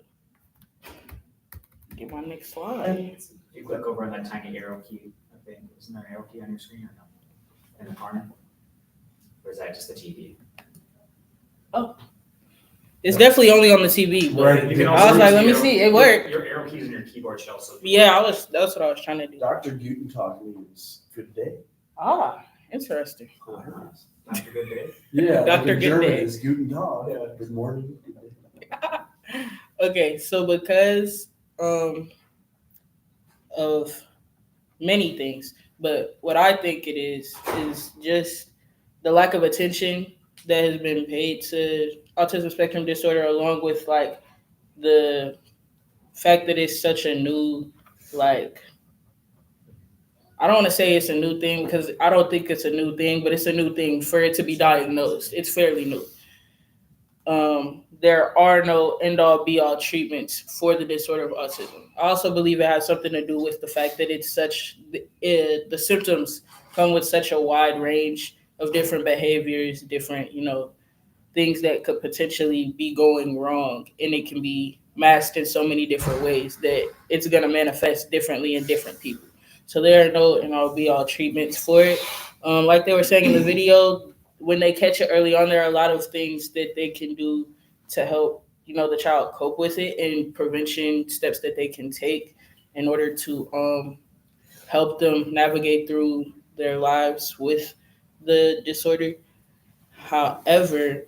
get my next slide. You click over on that tiny arrow key, I think. Isn't there an arrow key on your screen or no? In the corner? Or is that just the TV? It's definitely only on the TV, but Right. You can I also was like, use let me your- see, it worked. Your arrow keys on your keyboard should also. Yeah, that's what I was trying to do. Dr. Gutentag means good day. Ah, interesting. Dr. Good Day. Yeah, Dr. like in Good German Day. is Guten Tag. Yeah. Good morning. Good day. Okay, so because of many things, but what I think it is just the lack of attention that has been paid to autism spectrum disorder, along with like the fact that it's such a new, like, I don't want to say it's a new thing because I don't think it's a new thing, but it's a new thing for it to be diagnosed. It's fairly new. There are no end-all be-all treatments for the disorder of autism. I also believe it has something to do with the fact that it's the symptoms come with such a wide range of different behaviors, different, things that could potentially be going wrong, and it can be masked in so many different ways that it's going to manifest differently in different people. So there are no end-all be-all treatments for it. Like they were saying in the video, when they catch it early on, there are a lot of things that they can do to help, the child cope with it, and prevention steps that they can take in order to help them navigate through their lives with the disorder. However,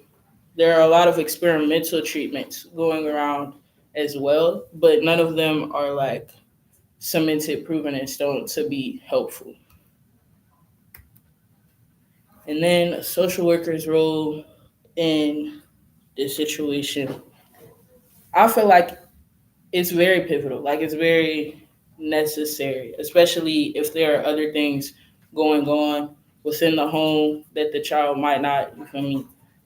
there are a lot of experimental treatments going around as well, but none of them are like cemented, proven in stone to be helpful. And then a social worker's role in this situation, I feel like it's very pivotal, like it's very necessary, especially if there are other things going on within the home that the child might not,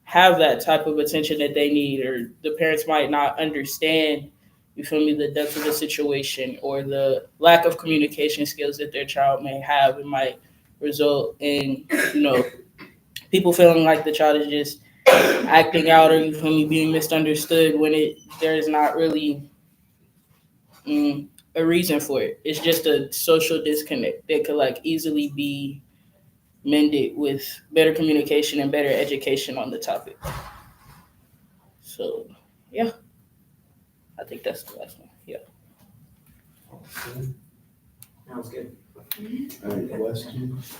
have that type of attention that they need, or the parents might not understand, the depth of the situation or the lack of communication skills that their child may have. It might result in, people feeling like the child is just acting out or being misunderstood when there is not really a reason for it. It's just a social disconnect that could easily be mend it with better communication and better education on the topic. So, yeah, I think that's the last one. Yeah. That was good. Any questions?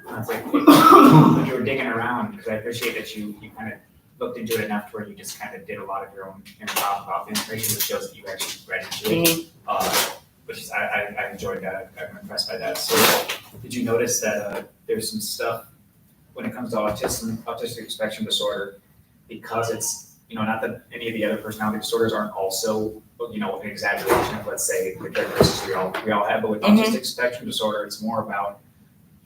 It's like, when you were digging around, because I appreciate that you kind of looked into it enough to where you just kind of did a lot of your own job about the information, which shows that you actually read into it. Which is, I enjoyed that. I'm impressed by that. So, did you notice that there's some stuff when it comes to autistic spectrum disorder, because it's, not that any of the other personality disorders aren't also, an exaggeration of, let's say, the characteristics we all have, but with autistic spectrum disorder, it's more about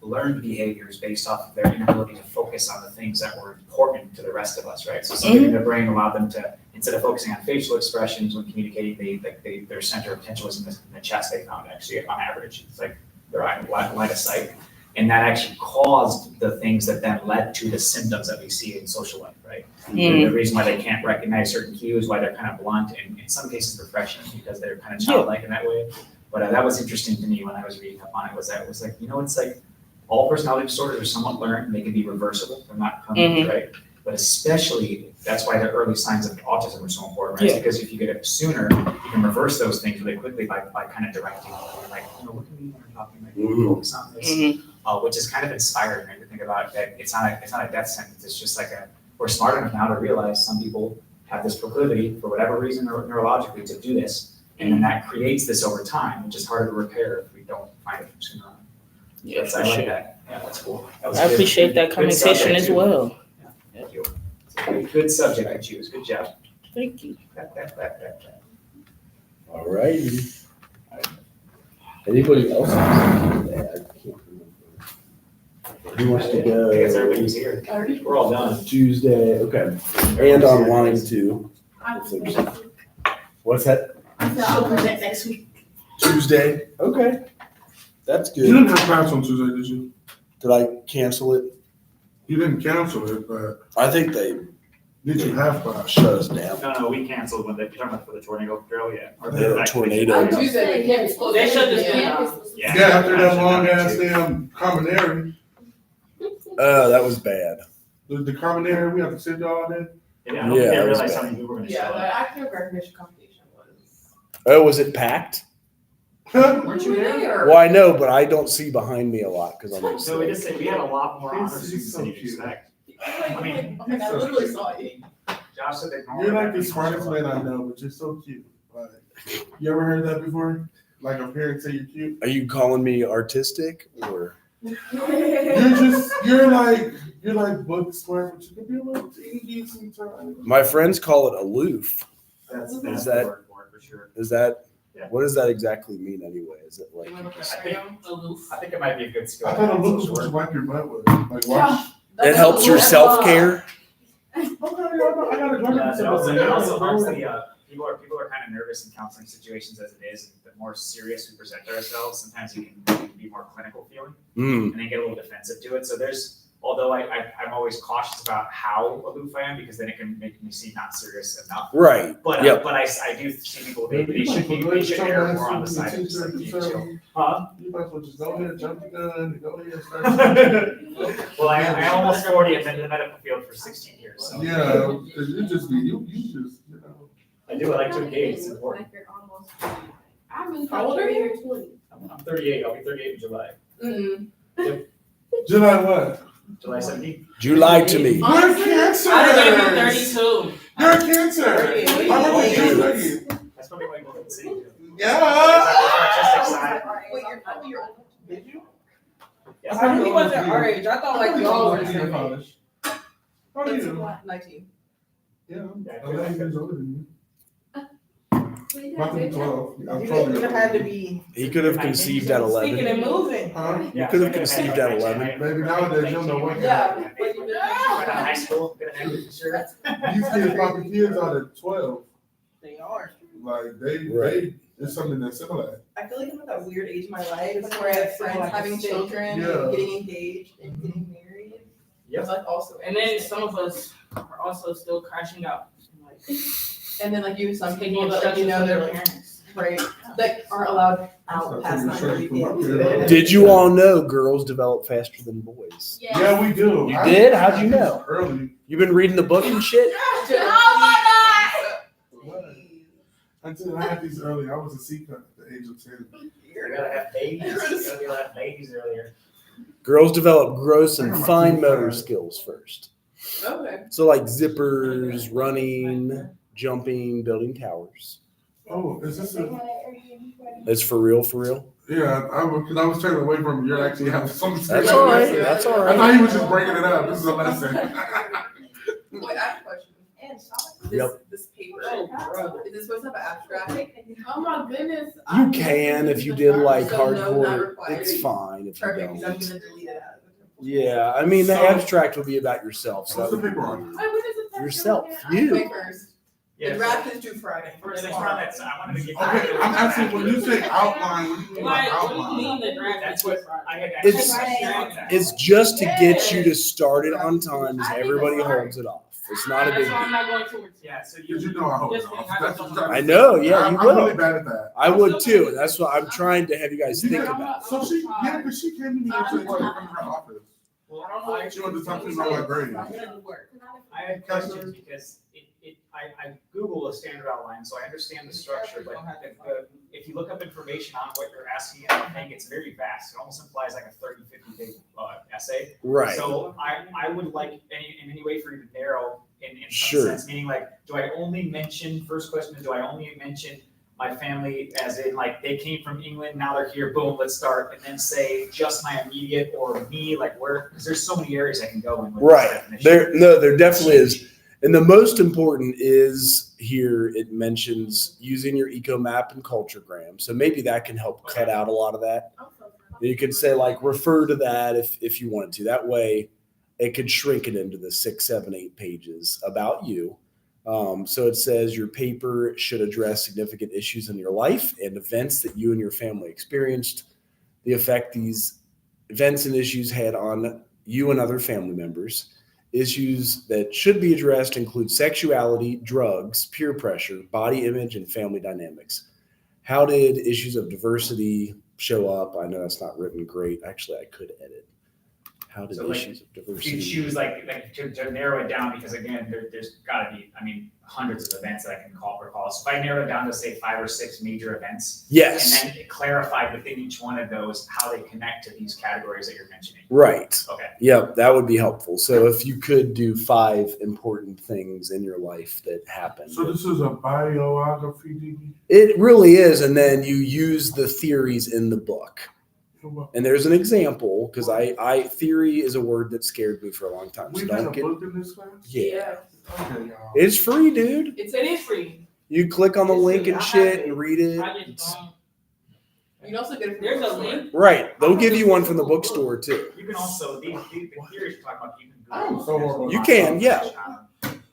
learned behaviors based off of their inability to focus on the things that were important to the rest of us, right? So something in their brain allowed them to, instead of focusing on facial expressions when communicating, their center of attention was in the chest, they found, actually, on average. It's like their line of sight. And that actually caused the things that then led to the symptoms that we see in social life, right? The reason why they can't recognize certain cues, why they're kind of blunt, and in some cases refreshing, because they're kind of childlike in that way. But that was interesting to me when I was reading up on it, was like, it's like, all personality disorders are somewhat learned, and they can be reversible, they're not permanent, right? But especially, that's why the early signs of autism are so important, right? Because if you get it sooner, you can reverse those things really quickly by kind of directing them. Like, look at me when we're talking, like, focus on this, which is kind of inspiring, right? To think about that it's not a death sentence, it's just like we're smart enough now to realize some people have this proclivity, for whatever reason, neurologically, to do this, and then that creates this over time, which is harder to repair if we don't find it sooner on. Yeah, I like that. Yeah, that's cool. I appreciate that conversation as well. Yeah, thank you. It's a good subject to choose. Good job. Thank you. All righty. Anybody else? I can't remember. Who wants to go? I guess everybody's here. We're all done. Tuesday, okay. And online too. What's that? I'll present next week. Tuesday, okay. That's You good. didn't have class on Tuesday, did you? Did I cancel it? You didn't cancel it, but I think they did you have class? shut us down. No, we canceled when you're talking about for the tornado drill, yeah. Or They had a tornado. On Tuesday, the campus closed. They shut this down. Yeah. Yeah, after that long ass damn common area, Oh, that was bad. the common area, we have to sit there all day. Yeah, I don't think Yeah, they it was realized how bad. many people were gonna Yeah, show the up. active recognition competition was. Oh, was it packed? Weren't you there? Well, I know, but I don't see behind me a lot because I'm. So we just said we had a lot more honor He's students so than you'd cute. expect. I mean, I literally saw it. Josh said they normally. You're like the smartest man I know, but you're so cute. Like, you ever heard that before? Like a parent say you're cute? Are you calling me artistic or? You're like book smart, but you can be a little dingy sometimes. My friends call it aloof. That's Is the that- word for it, for sure. Is that, Yeah. what does that exactly mean anyway? Is it like? Aloof. I think it might be a good skill. I thought a look Social was work. wipe your butt with. Like, watch. It helps your self-care? I gotta Yeah, it also helps the, people are kind of nervous in counseling situations as it is. The more serious we present ourselves, sometimes you can be more clinical feeling Hmm. and then get a little defensive to it. So although I'm always cautious about how aloof I am, because then it can make me seem not serious enough. Right. But Yep. I do see people, they should err more on the side of just like being chill. Huh? You might as well just go ahead, jump the gun, and go ahead and start. Well, I'm almost 40 and been in the medical field for 16 years, so. Yeah, because you just, you know. I do, I like to engage, it's important. How old are you? I'm 38, I'll be 38 in July. July what? July 17th. You lied to me. You're cancer. I think you're 32. You're cancer. I'm only June 30th. That's probably why you go to the city. Yeah. Artistic side. Wait, you're probably your old. Did you? Yeah. I knew he wasn't our age. I thought like y'all were the You're same age. college. How old are you? 19. Yeah, Yeah, I'm 11 years older than you. Wait, About to be 12. I'm You 12 would years have old. had to be He could have conceived at speaking 11. and moving. Huh? You could have conceived at 11. Baby, nowadays, you'll know what. Yeah. Right out of high school, gonna have it for sure. These kids popping kids out at 12. They are. Like, they, Right. it's something that's similar. I feel like I'm at that weird age in my life where I have friends having children, Yeah. and getting engaged, and getting married. Yep. It's like also, And then some of us are also still crashing out. Like, and then like you, some taking people that like, you instructions know from their they're like, parents. right. that aren't allowed out past 9:30 p.m. Did you all know girls develop faster than boys? Yeah, we do. You did? How'd you know? Early. You've been reading the book and shit? Until I had these early, I was a C cut at the age of 10. You gotta have babies. You gotta have babies earlier. Girls develop gross and fine motor skills first. Okay. So like zippers, running, jumping, building towers. Oh, is this a? It's for real, for real? Yeah, because I was turning away from you. Actually having something. That's all right. That's all I thought right. he was just breaking it up. This is a lesson. Wait, I have a question. This paper, is this supposed to have an abstract? Oh my goodness. You can if you did like So no, not hardcore. required. It's fine if you Perfect, because I'm don't. gonna delete it out. Yeah, I mean the So- abstract will be about yourself. So What's the that would paper be on? Wait, when is the test yourself. again? You. Wait first. Yeah, The draft is due Friday. First things first, I wanted to get. Okay, I'm asking when you say outline, what do you mean by Like, what do you outline? mean the draft? That's what I had. It's- actually- It's just to get you to start it on time because everybody holds it off. It's not a That's big why I'm deal. not going towards. Yeah, so Did you. you know I hold it Just off? think That's what I know, yeah, I'm you really will. bad at that. I would too. And that's what I'm trying to have you guys think about. So she, yeah, because she came to me and said, "What? Come to her office." Well, She wanted to talk to me about my grades. I had questions because I Google a standard outline, so I understand the structure, but if you look up information on what you're asking and everything, it's very vast. It almost implies like a 30, 50 page essay. Right. So I would like in any way for you to narrow in some Sure. sense, meaning like, do I only mention, first question is, do I only mention my family as in like they came from England, now they're here, boom, let's start, and then say just my immediate or me, like where, because there's so many areas I can go in with this Right. definition. There definitely is. And the most important is here it mentions using your eco map and culturegram. So maybe that can help cut out a lot of that. You could say like refer to that if you wanted to. That way it could shrink it into the 6, 7, 8 pages about you. So it says your paper should address significant issues in your life and events that you and your family experienced, the effect these events and issues had on you and other family members. Issues that should be addressed include sexuality, drugs, peer pressure, body image, and family dynamics. How did issues of diversity show up? I know that's not written great. Actually, I could edit. How did So, like, issues of If diversity? you choose like to narrow it down, because again, there's gotta be, I mean, hundreds of events that I can recall. So if I narrow it down to say 5 or 6 major events, Yes. and then clarify within each one of those how they connect to these categories that you're mentioning. Right. Okay. Yep, that would be helpful. So if you could do 5 important things in your life that happened. So this is a biography. It really is. And then you use the theories in the book. And there's an example, because I theory is a word that scared me for a long time. So We had a don't get book in this class. yeah. Okay, y'all. It's free, dude. It is free. You click on the It's link free. and I shit have it. and read it. I just It's- don't. You can also get it from There's the a bookstore. link. Right. They'll give you one from the bookstore too. You can also, the theories you're talking about, you can I'm Google. so horrible. You can, yeah.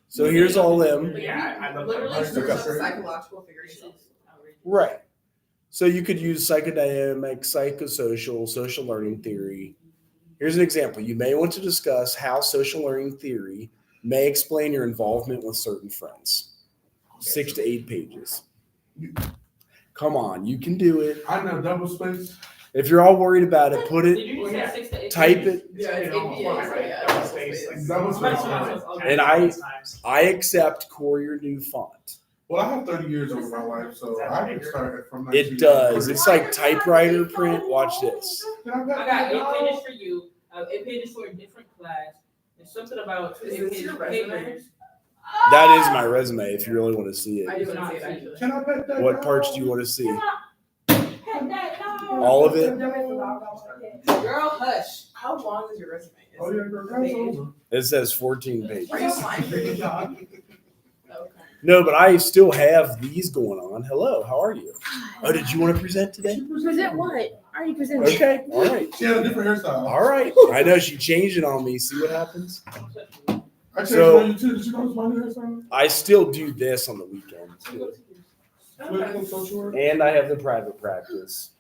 So here's all them. Yeah, I love Literally that. search Okay. up psychological figurations. Right. So you could use psychodynamic, psychosocial, social learning theory. Here's an example. You may want to discuss how social learning theory may explain your involvement with certain friends. 6 to 8 pages. Come on, you can do it. I know double space. If you're all worried about it, put Did it, you say 6 to 8? type it. Yeah, it's APA, so yeah. Double space, like- Double space. And I accept Courier New Font. Well, I have 30 years over my life, so I can start it from. It does. It's like typewriter print. Watch this. I got 8 pages for you, 8 pages for a different class. There's something about 2 Is 8 this pages your of resume? papers. That is my resume if you really want to see I it. do want to see it actually. Can I bet that? What parts do you want to see? All All of it? Girl, hush. How long is your resume? Is Oh, yeah, girl, that's over. It says 14 pages. Are you flying for your dog? Okay. No, but I still have these going on. Hello, how are you? Oh, did you want to present today? Present what? I already presented. Okay, all right. She had a different hairstyle. All right. I know she changed it on me. See what happens? I changed So- it on you too. Did you notice my new hairstyle? I still do this on the weekends too. Clinical social work. And I have the private practice.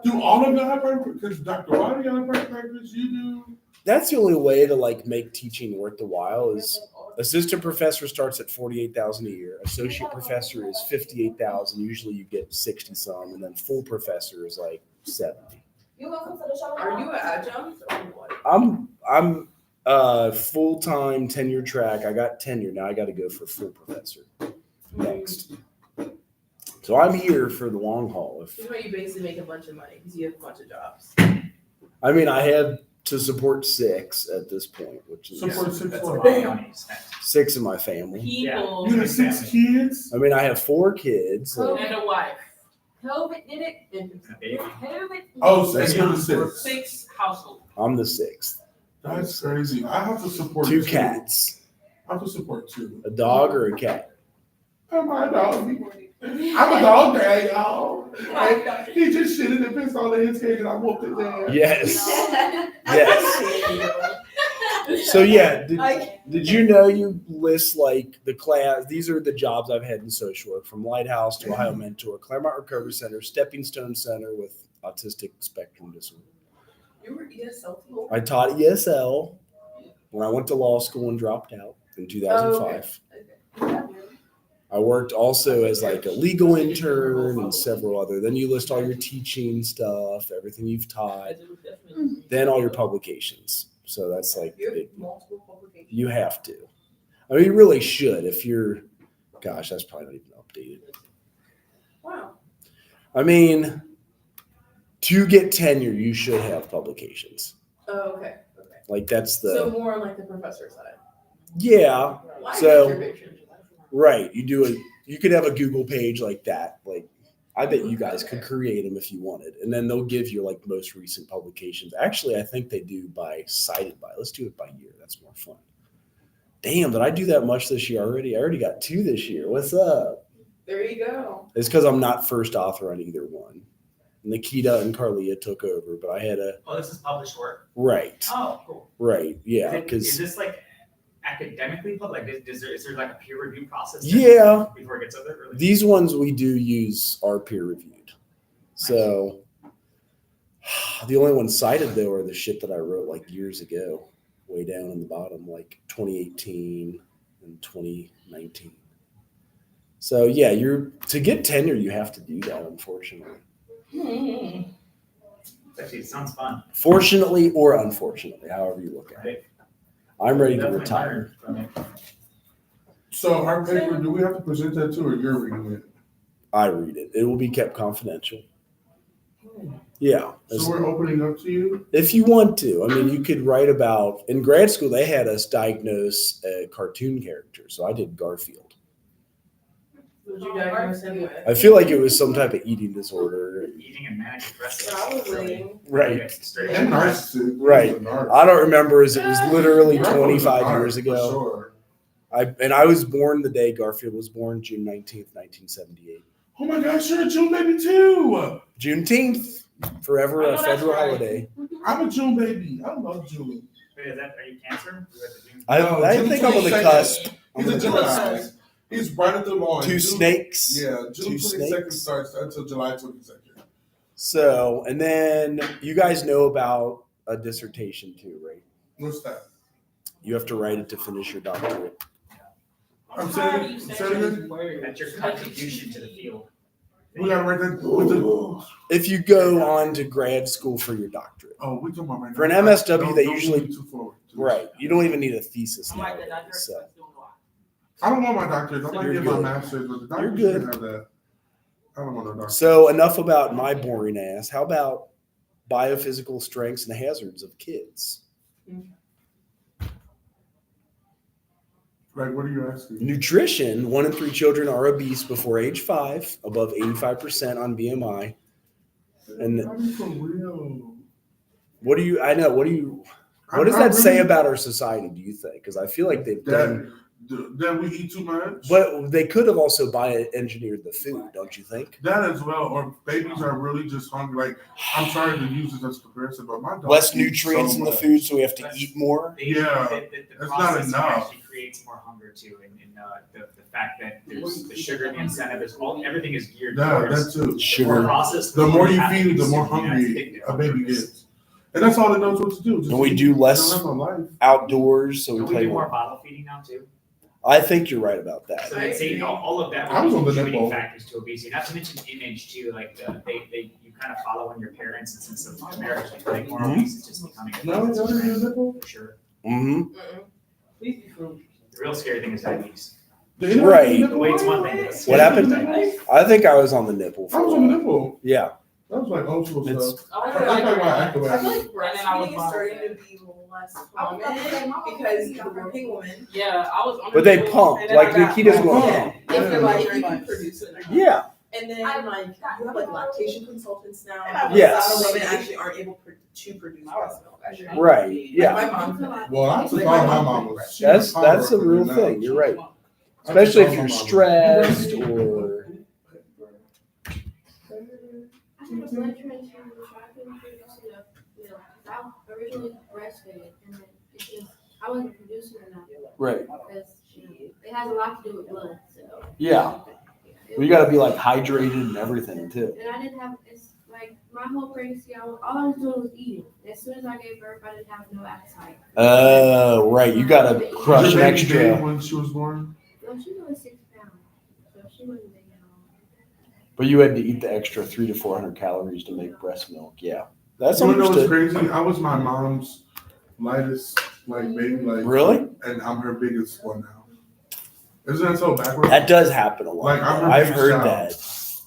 Do all of them have private? Because Dr. Wiley got a private practice. You do. That's the only way to like make teaching worth the while is Assistant professor starts at 48,000 a year. Associate professor is 58,000. Usually you get 60 some, and then full professor is like 70. Are you an adjunct or what? I'm full-time tenure track. I got tenure now. I got to go for full professor next. So I'm here for the long haul. This is why you basically make a bunch of money because you have a bunch of jobs. I mean, I have to support 6 at this point, which is Support 6 That's a what? lot of money spent. 6 in my family. People You have 6 kids? I mean, I have 4 kids. so- and a wife. COVID did it. A baby. COVID. Oh, so you're the 6. 6 households. I'm the 6th. That's crazy. I have to support 2 cats. I have to support 2. A dog or a cat? I'm a dog. I'm a dog dad, y'all. And he just shitted and pissed all in his cage and I whooped his ass. Yes. Yes. So yeah, did you know you list like the class? These are the jobs I've had in social work, from Lighthouse to Ohio Mentor, Claremont Recovery Center, Stepping Stone Center with autistic spectrum disorder. You were ESL too? I taught ESL when I went to law school and dropped out in 2005. Okay. I worked also as like a legal intern and several other. Then you list all your teaching stuff, everything you've taught, then all your publications. So that's like You have multiple publications. you have to. I mean, you really should. If you're, gosh, that's probably not even updated. Wow. I mean, to get tenure, you should have publications. Oh, okay. Okay. Like that's So the more on like the professor side. yeah. Why So- is your picture? Right. You could have a Google page like that. Like I bet you guys could create them if you wanted. And then they'll give you like most recent publications. Actually, I think they do by cited by. Let's do it by year. That's more fun. Damn, did I do that much this year already? I already got 2 this year. What's up? There you go. It's because I'm not first author on either one. Nikita and Carlia took over, but I had a Oh, this is published work. right. Oh, cool. Right. Yeah. Is Because this like academically public? Like, is there like a peer review process? yeah. Before it gets out there? Really? These ones we do use are peer reviewed. So the only ones cited though are the shit that I wrote like years ago, way down in the bottom, like 2018 and 2019. So yeah, to get tenure, you have to do that, unfortunately. Actually, it sounds fun. Fortunately or unfortunately, however you look at it. Right. I'm ready to Definitely retire. learn from it. So our paper, do we have to present that to or you're reading it? I read it. It will be kept confidential. Yeah. So we're opening up to you? If you want to. I mean, you could write about, in grad school, they had us diagnose a cartoon character. So I did Garfield. Would you diagnose anyway? I feel like it was some type of eating disorder. Eating and manic depressive. Probably. Right. Straight. And narcissistic. Right. I don't remember as it was literally Narc was 25 narc, years for ago. Sure. I was born the day Garfield was born, June 19th, 1978. Oh my gosh, you're a June baby too. Juneteenth, forever a federal holiday. I'm a June baby. I love June. Wait, are you Cancer? I June think I'm on the 22nd. cusp. I'm He's on a the Gemini. cusp. He's right at the line. 2 June- snakes. Yeah, June 2 22nd snakes. starts until July 22nd. So, and then you guys know about a dissertation too, right? What's that? You have to write it to finish your doctorate. I'm saying, That's your contribution to the field. we gotta write that with the. If you go on to grad school for your doctorate. Oh, we talking about right now. For an MSW, they Don't usually- move too forward. Right. You don't even need a thesis I'm like the nowadays. doctor. So. I don't want my doctorate. I might You're get my good. master's, but the You're doctor good. should have that. I don't want no doctor. So enough about my boring ass. How about biophysical strengths and hazards of kids? Like, what are you asking? Nutrition. 1 in 3 children are obese before age 5, above 85% on BMI. And I mean, for real. what do you what does I that say really- about our society, do you think? Because I feel like they've done, that we eat too much? but they could have also bioengineered the food, don't you think? That as well, or babies are really just hungry. Like, I'm sorry to use this as a comparison, but my dog Less eats nutrients so in the much. food, so we have to eat more. Yeah, the it's not process enough. actually creates more hunger too, and the fact that there's the sugar and the incentive is everything is geared Yeah, towards that too. Sugar. process. The more you have to feed it, the more consume, hungry that's a addictive. baby gets. And that's all it knows what to do. Just And we eat. do They less don't have no life. outdoors, so we Don't we play do more more. bottle feeding now too? I think you're right about that. So they'd say all of that I was would on be the contributing nipple. factors to obesity, not to mention image too, like you kind of follow in your parents and since of marriage, like getting more Mhm. obese is just becoming a No, thing it's that's not in trend, the nipple. for sure. Mm-hmm. Please be frugal. The real scary thing is diabetes. Did anyone Right. see the The nipple? weight's one thing. but the What happened? diabetes. I think I was on the nipple. I was on the nipple. Yeah. That was like old school It's- stuff. I That's like why I acted I feel like like breastfeeding is starting to be less common because the working woman, Yeah, I was on But the they nipple, pump, and then like I got- Nikita's going Yeah. pump. if you're like, you can produce it. Yeah. And then like, you have like lactation consultants now. Yes. A lot of women actually aren't able to produce breast milk. Actually. Right. Like, Yeah. my mom. well, I took all my mom was. she That's was that's a power real now. thing. You're right. I took Especially all if my you're mom. stressed or. I had a blood transfusion, so I couldn't produce enough milk. I originally breastfed, and then it's just, I wasn't producing enough. Right. Because, it has a lot to do with blood, so. Yeah. Well, you got to be like hydrated and everything too. And I didn't have, it's like, my whole pregnancy, all I was doing was eating. As soon as I gave birth, I didn't have no appetite. Oh, right. You got to Was crush your an baby big extra. when she was born? No, she was 6 pounds, so she wasn't big at all. But you had to eat the extra 300 to 400 calories to make breast milk. Yeah. That's You know what's understood. crazy? I was my mom's lightest like baby, like Really? and I'm her biggest one now. Isn't that so backwards? That does happen a lot. Like, I'm her I've biggest heard child. that.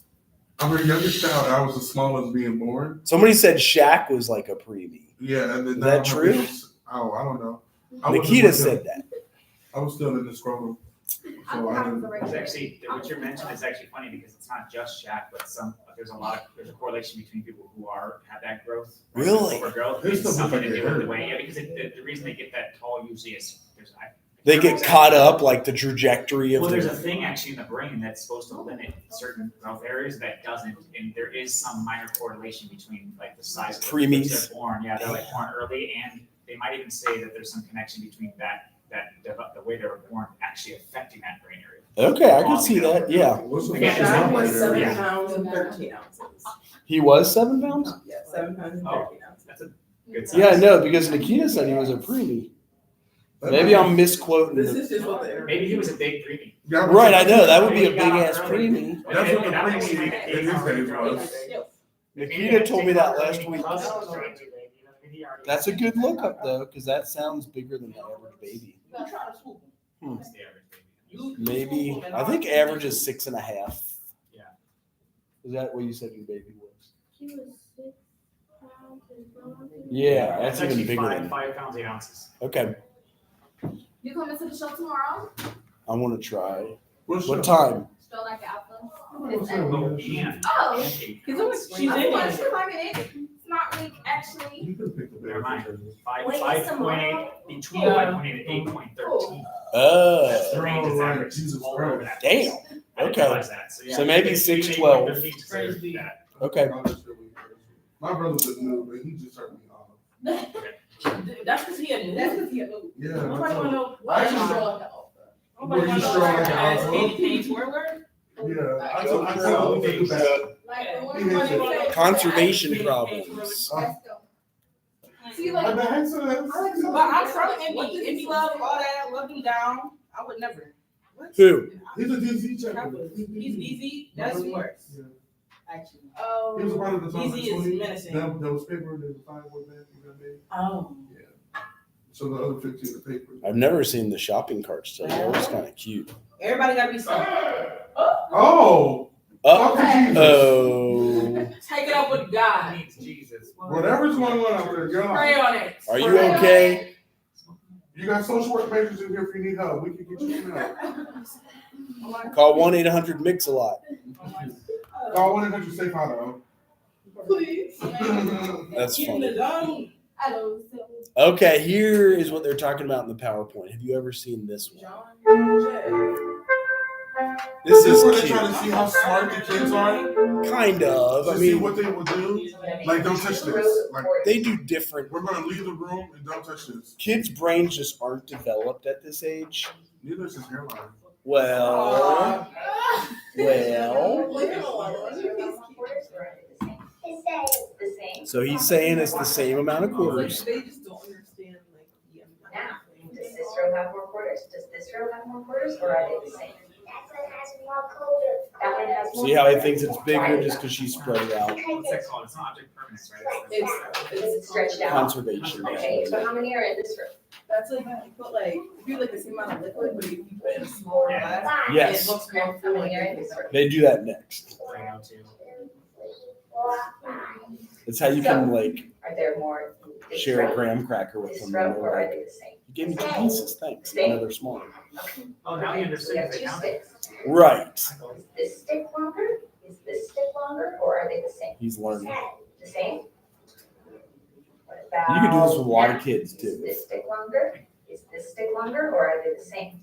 I'm her youngest child. I was the smallest being born. Somebody said Shaq was like a preemie. Yeah, and then Is now that I'm her true? biggest- Oh, I don't know. I wasn't Nikita with him. said that. I was still in the scrotum. So I didn't. It's actually, what you mentioned is actually funny because it's not just Shaq, but there's a correlation between people who have that growth. Really? Overgrowth, There's it's stuff something like to do that. with the way, yeah, because the reason they get that tall usually is, They get caught up, like the trajectory of Well, there's a the. thing actually in the brain that's supposed to limit certain growth areas that doesn't, and there is some minor correlation between like the size of the Preemies. kids they're born. Yeah, they're like born early, and they might even say that there's some connection between the way they were born actually affecting that brain area. Okay, I can see that. Yeah. What's the Again, fuck is Shaq wrong was with 7 her? pounds and 13 ounces. He was 7 pounds? Yeah, 7 pounds and Oh. 13 ounces. That's a good size. Yeah, no, because Nikita said he was a preemie. Maybe I'm misquoting. This the- is just what the Maybe he was a big preemie. Yeah, Right, I know. That would be a He big got ass out early. preemie. That's what the That makes preemie sense. in his days was. Nikita told me that last week. That's a good lookup though, because that sounds bigger than the average baby. That's the average baby. Maybe I think average is 6.5. Yeah. Is that what you said your baby was? She was 6 pounds and 12 ounces. Yeah, that's even actually bigger five, than. 5 pounds 8 ounces. Okay, You coming to the show tomorrow? I want to try. What's What up? time? Show like Alpha. What's up? Oh, can. Oh, She's She's in I want there. to climb it in. It's not really actually. You could pick the Never mind. better. Wait, 5.8, between Yeah. 5.8 and 8.13. That's Oh, the range it's Oh, right. average. Jesus All over Christ. that. damn. I didn't Okay. realize that. Yeah, So maybe between 6'12". 8.13 to say Crazy. that. Okay. My brother didn't know, but he just turned me on. That's because he a new. That's because he had moved. Yeah. Nobody that's wanna all. know. Why I is she just- strong like an alpha? Nobody Were you wanna know strong like like an ass alpha? Katie Payne's forward. Yeah. I told him to do that. Like, the one He who hates wanted it. to- Conservation problems. Let's go. See, I like, bet I like But I'm from Indy. Indy love all that, love them down. I would never. What? Who? He's a DZ checker. He's easy. That's worse. Yeah. Actually. oh. He was a part of the top Easy is 20. menacing. That was paper. There's a 5-boy band. You know what I mean? Oh. So the other 15 are paper. I've never seen the shopping carts today. That was kind of cute. Everybody gotta be something. Oh! Oh, Fuck Jesus. oh. Take it up with God. Jesus. Whatever's going on out there, God. Pray on it. Are you okay? You got social work pages in here if you need help. We can get you some help. Call 1-800-MIX-A-LOT. Call 1-800-SAFE HOT. Please. That's Get in the funny. zone. I don't know. Okay, here is what they're talking about in the PowerPoint. Have you ever seen this one? John Jay. This This is where they is trying to cute. see how smart the kids are. Kind of. I To see mean, what they will do. Like, don't touch this. Like, they do different. we're going to leave the room and don't touch this. Kids' brains just aren't developed at this age. Neither is his hairline. Well, well. Leave him alone. He's cute. The same. So he's saying it's the same amount of quarters. They just don't understand, like, the amount of things. Does Cicero have more quarters? quarters. Does this row have more quarters or are they the same? That one has more quarters. That one has more. See how he quarters? thinks it's bigger just because she's spread it out? What's that called? It's not object permanence, right? It's Stretched out. Conservation. Okay, so how many are in this room? That's like when you put like, if you like the same amount of liquid, but you put it in a smaller Yeah. glass. Yes, It looks more How full. many are in this room? they do that next. Right now too. It's how you can like Are there more in this share a row? graham cracker with This them. row, And or they're are like, they the same? you gave me 2 pieces, thanks. And now they're smaller. Oh, now you We understand have the two count. sticks. Right. Is this stick longer? Is this stick longer, or are they the same? He's learning. The same? What about? You can do this with a lot now? of kids Is too. this stick longer? Is this stick longer, or are they the same?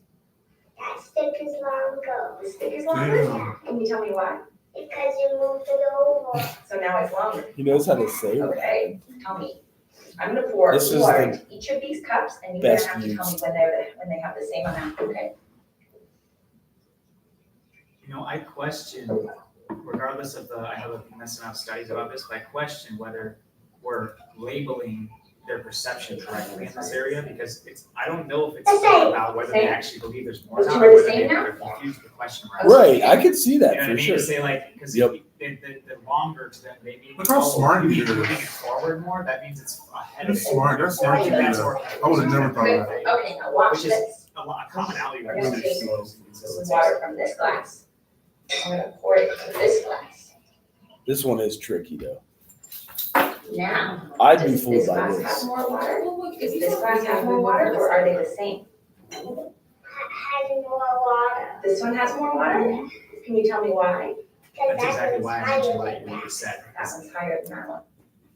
That stick is longer. The stick is longer? Damn. Can you tell me why? Because you moved it over. So now it's longer. He knows how to say it. Okay, tell me. I'm gonna pour This is water the into each of these cups, and you're gonna best have to tell me used. when they have the same amount, okay? You know, I question, regardless of the, I haven't messing out studies about this, but I question whether we're labeling their perception correctly in this area, because it's, I don't know if it's about whether they actually believe there's more But now, you or are the whether same they now? are confused with the question around. Right, I could see You that know what I for mean? sure. To say like, because Yep. the longer to them, they mean. Look how smart he you keep is. moving it forward more, that means it's ahead of He's it. smart. That's smart I to think do that's that. more- I would have never thought of that. Okay, now watch Which is this. a lot of commonality. We're with gonna these take things. some water from this glass. I'm gonna pour it into this glass. This one is tricky though. Now, I'd be does fooled this by glass have this. more water? Does this glass have more water, or are they the same? Has more water. This one has more water? Can you tell me why? That's exactly why I mentioned what you just said. That one's higher than that one.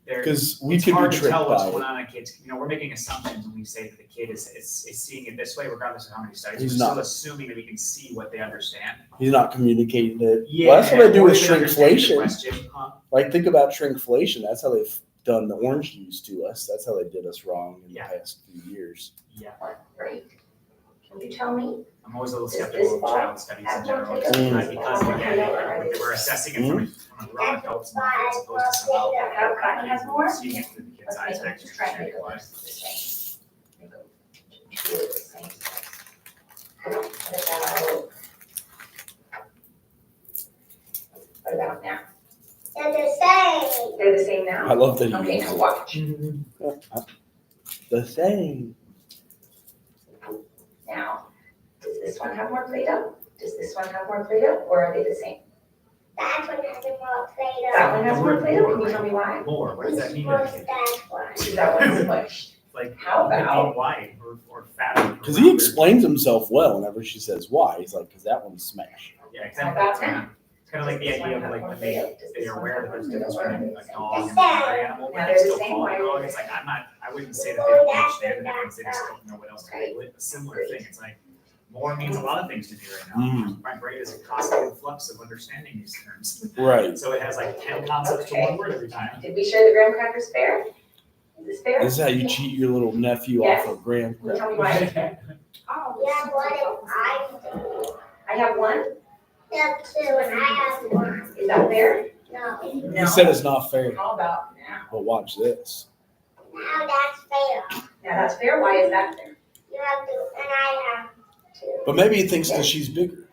There- Because we It's could be hard to tricked tell what's by going it. on in kids. You know, we're making assumptions when we say that the kid is seeing it this way, regardless of how many studies. He's We're still not. assuming that we can see what they understand. He's not communicating it. Yeah. Well, that's what I do or with they understand the shrinkflation. question, huh? Like, think about shrinkflation. That's how they've done the orange juice to us. That's how they did us wrong in Yeah. the past few years. Yeah, Right. Can you tell me? I'm always a little Does skeptical this of ball child studies in have general, more just flavor? because again, we're assessing it from a grown adult's mind as opposed to somehow How that has more? seeing it through the kid's eyes and actually Let's try and understanding make why. it the same. Make it do it the same. What about now? They're the same. They're the same now? I love that he Okay, uses now it. watch. The same. Now, does this one have more Play-Doh? Does this one have more Play-Doh, or are they the same? That one has more Play-Doh. That one has more Play-Doh, can you tell me why? More, what does that mean? What's that one? Because that one's smushed. Like, How could about- be white or fat. Because he explains himself well whenever she says why. He's like, because that one's smash. Yeah, How exactly. about now? It's kind of like the Does this idea one of like have when more Play-Doh? Does they this are one aware have that more there's a Play-Doh, difference or are they between the a same? dog and another animal, but Now they they're the still same, call why it are a they dog. the It's same? like, I wouldn't say that they don't understand the difference, they just don't know what else to label it. A similar thing, it's like, more means a lot of things to me right now. My brain is a constant flux of understanding these terms. Right. So it has like 10 concepts to one word every time. Did we share the graham crackers fair? Is this fair? This is how you cheat your little nephew off of graham Can you tell me cracker. why? Yeah, what if I do? I have one, Yeah, two, and I have one. is that fair? No. He said it's not fair, How about now? but watch this. Now that's fair. Now that's fair, why is that fair? You have two, and I have two. But maybe he thinks because she's bigger.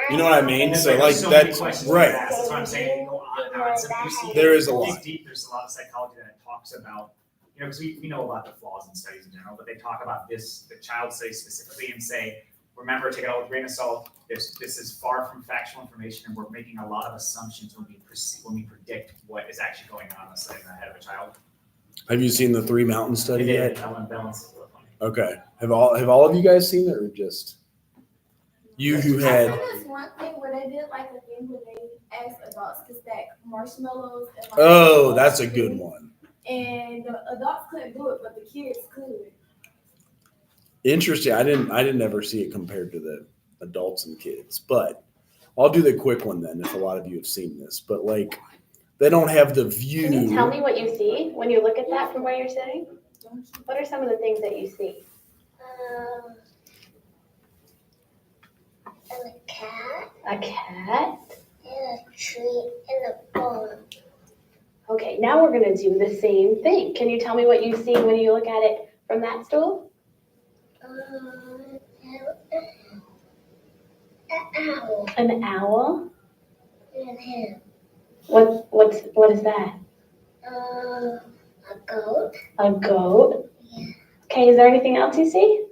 You know what I mean? It's So like there's so many that's questions to right. ask. That's what I'm saying. You go on and on. So you see, There is a dig lot. deep, there's a lot of psychology that talks about, you know, because we know about the flaws in studies in general, but they talk about this, the child studies specifically, and say, remember, take it all with a grain of salt. This is far from factual information, and we're making a lot of assumptions when we predict what is actually going on in the study in the head of a child. Have you seen the Three Mountains study They did, yet? that one balance is a little funny. Okay. Have all of you guys seen it, or just you who I had? think there's one thing where they did like a thing where they asked adults to stack marshmallows and like. Oh, that's a good one. And the adults couldn't do it, but the kids could. Interesting. I didn't ever see it compared to the adults and kids, but I'll do the quick one then if a lot of you have seen this. But like they don't have the view. Can you tell me what you see when you look at that from where you're sitting? What are some of the things that you see? And a cat, A cat. and a tree, and a bone. Okay, now we're gonna do the same thing. Can you tell me what you see when you look at it from that stool? It owl. An owl? And him. What is that? A goat. A goat? Yeah. Okay, is there anything else you see?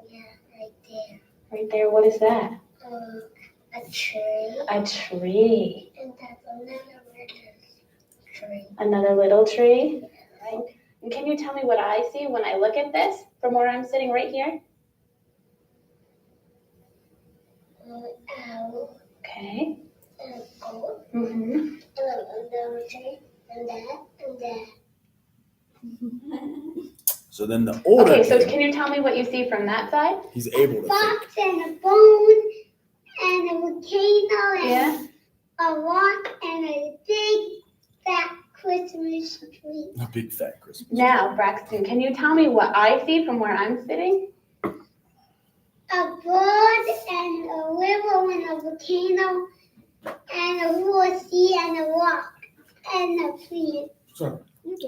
Yeah, right there. Right there, what is that? A tree. A tree. And that's another little tree. Another little tree? Right. And can you tell me what I see when I look at this from where I'm sitting right here? An owl. Okay. And a goat. Mm-hmm. And another tree. And that. And that. So then the older Okay, so kid, can you tell me what you see from that side? he's able to think. Fox and a bone. And a volcano. And Yeah. a rock. And a big fat Christmas tree. A big fat Christmas. Now, Braxton, can you tell me what I see from where I'm sitting? A bird and a river and a volcano and a horsey and a rock and a tree.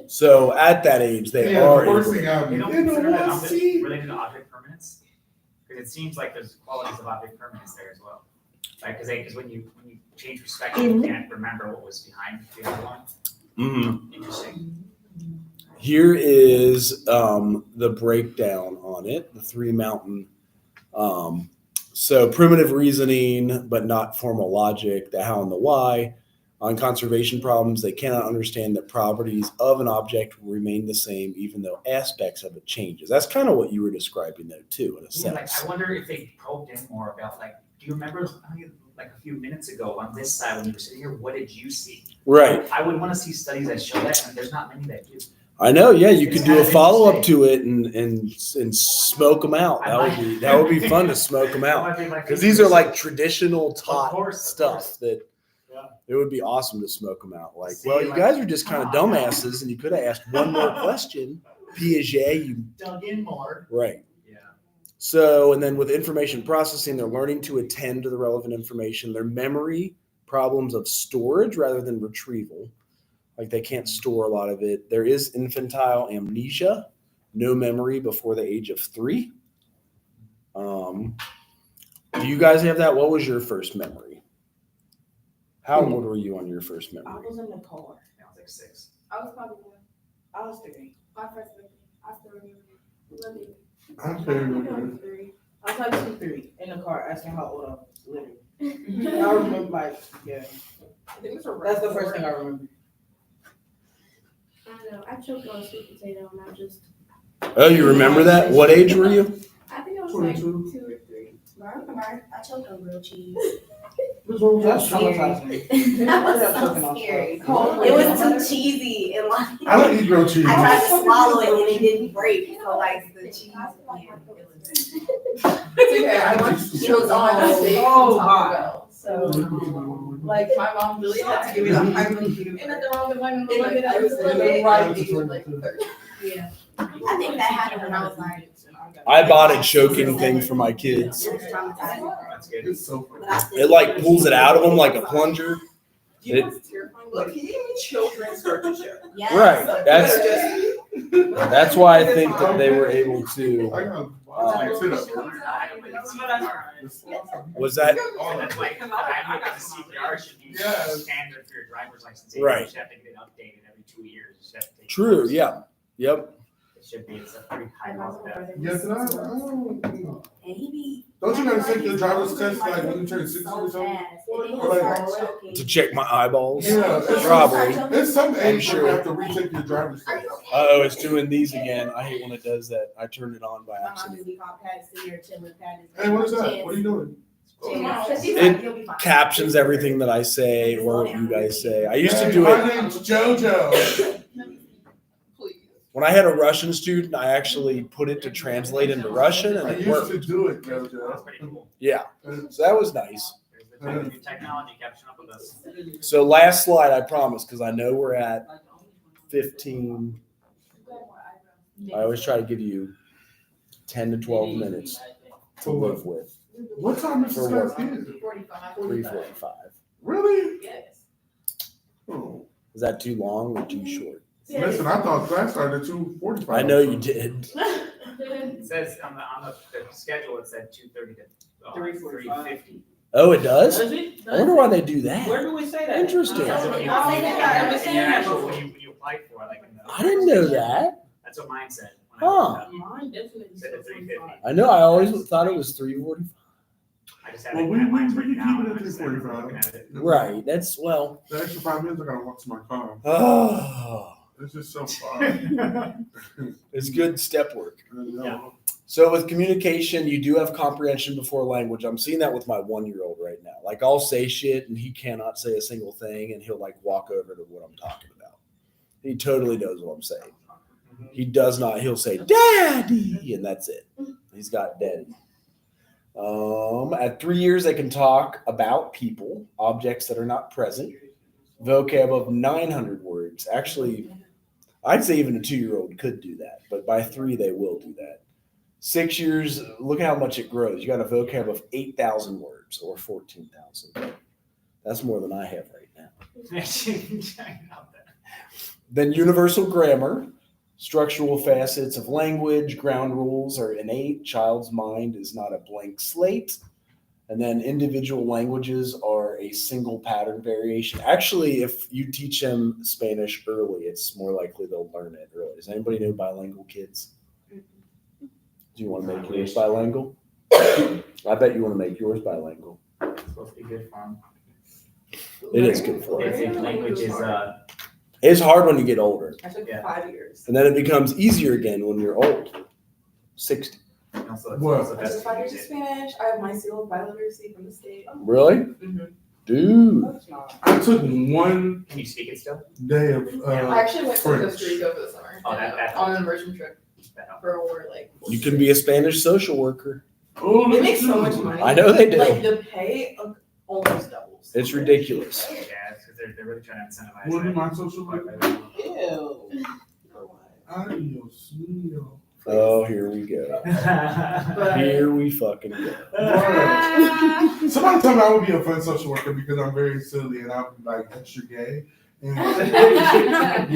So at that age, they Yeah, are the first able. thing I They don't would, consider that I see. related to object permanence? Because it seems like there's qualities of object permanence there as well. Like, because when you change perspective, you can't remember what was behind the other one. Mhm. Interesting. Here is the breakdown on it, the 3 mountain. So primitive reasoning, but not formal logic, the how and the why. On conservation problems, they cannot understand that properties of an object will remain the same even though aspects of it changes. That's kind of what you were describing though too, in a Yeah, like, sense. I wonder if they probed in more about, like, do you remember, like a few minutes ago on this side when you were sitting here, what did you see? Right. I would want to see studies that show that, and there's not many that do. I know, yeah, you could It's do a kind of follow-up interesting. to it and smoke them out. That would be fun to smoke them out. Because these are like traditional taught course, of stuff course. that Yeah. it would be awesome to smoke them out. Like, See, well, you like, guys are just kind of come on. dumbasses, and you could have asked one more question. Piaget, you Dug in more. right. Yeah. So, and then with information processing, they're learning to attend to the relevant information. Their memory problems of storage rather than retrieval. Like they can't store a lot of it. There is infantile amnesia, no memory before the age of 3. Do you guys have that? What was your first memory? How old were you on your first I memory? was in the car. I was like 6. I was probably one. I was 3. My first birthday. I still remember it. Love it. I'm saying, I was 3. I was like 2, 3 in the car asking how old I was, literally. I remember like, yeah. That's the first thing I remember. I know. I choked on a sweet potato and I just. Oh, you remember that? What age were you? I think I was like 22. 2 or 3. But I remember I choked on grilled cheese. That's traumatizing me. That was That's so fucking awesome. scary. It It was too cheesy and like I don't eat grilled cheese. I tried to swallow it and it didn't break. So like the cheese, it was on the stick from Taco Bell. So like my mom really had to give me the high and the wrong one. It was the right age, like 30. Yeah. I think that happened when I was like. I bought a choking thing for my kids. It was traumatizing. That's good. It's so funny. It like pulls it out of them like a plunger. Do you know what's terrifying? Look, can you even children start to show? Yes. Right. That's why I think that they were able I to. got sit up. Was that And that's like, I got the CPR should be Yeah. standard for your driver's license. Right. You should have to get it updated every 2 years. You should have to take true? course. Yeah. Yep. It should be, it's a pretty high level of Yes, and I don't. And he be. Don't you gotta take your driver's test like when you turn 60 or something? To check my eyeballs. Yeah, it's Probably. There's some age sure. where you have to retake your driver's test. Oh, it's doing these again. I hate when it does that. I turned it on by My mom accident. just be called Pat sitting here chilling, Pat is. Hey, what is that? What are you doing? It captions everything that I say or what you guys say. I used to Hey, do my it name's JoJo. when I had a Russian student. I actually put it to translate into Russian, and I it used worked. to do it, That's JoJo. pretty cool. Yeah, so that was nice. There's the technology catching up with us. So last slide, I promise, because I know we're at 15. I always try to give you 10 to 12 minutes to live with. What time is this For class what? end? 3:45. Really? Yes. Oh. Is that too long or too short? Listen, I thought class started at 2:45. I know you did. It says on the schedule, it said 2:30 to 3:50. Oh, it does? Does it? I wonder why they do that. Where do we say that? Interesting. That's what you- I don't think I ever seen that actually, before. when you apply for it, like in the. I didn't know that. That's what mine said. when I Huh. looked it up. Mine definitely Said said it's 350. I know. I always thought it was 3:45. I just had Well, it. we mine's can written keep down, it at I just haven't 3:45. looking at it. Right. That's well. The extra 5 minutes, I gotta walk to my car. Oh, It's just so far. it's good step work. I know. Yeah. So with communication, you do have comprehension before language. I'm seeing that with my 1-year-old right now. Like I'll say shit and he cannot say a single thing, and he'll like walk over to what I'm talking about. He totally knows what I'm saying. He does not. He'll say "daddy" and that's it. He's got daddy. At 3 years, they can talk about people, objects that are not present. Vocab of 900 words. Actually, I'd say even a 2-year-old could do that, but by 3, they will do that. 6 years, look at how much it grows. You got a vocab of 8,000 words or 14,000. That's more than I have right now. Then universal grammar, structural facets of language, ground rules are innate. Child's mind is not a blank slate. And then individual languages are a single pattern variation. Actually, if you teach them Spanish early, it's more likely they'll learn it early. Does anybody know bilingual kids? Do you want to make yours bilingual? I bet you want to make yours bilingual. It's supposed to be good for them. It is good for I them. think language is, It's hard when you get older. I took Yeah. 5 years. And then it becomes easier again when you're old. 60. also, it's What? also I best took 5 years to of use it. Spanish. I have my seal of biliteracy from the state. Really? Mm-hmm. Dude. I took 1 Can you speak it still? day of I actually went to French. Costa Rica for the summer. Oh, that on an immersion trip That helps. for over like. You can be a Spanish social worker. Oh, They make so much money. I know they do. Like the pay almost doubles. It's ridiculous. Yeah, it's because they're really trying to incentivize What it. am I social worker? Ew. Adios mío. Oh, here we go. Here we fucking go. Somebody told me I would be a fun social worker because I'm very silly and I'm like extra gay. And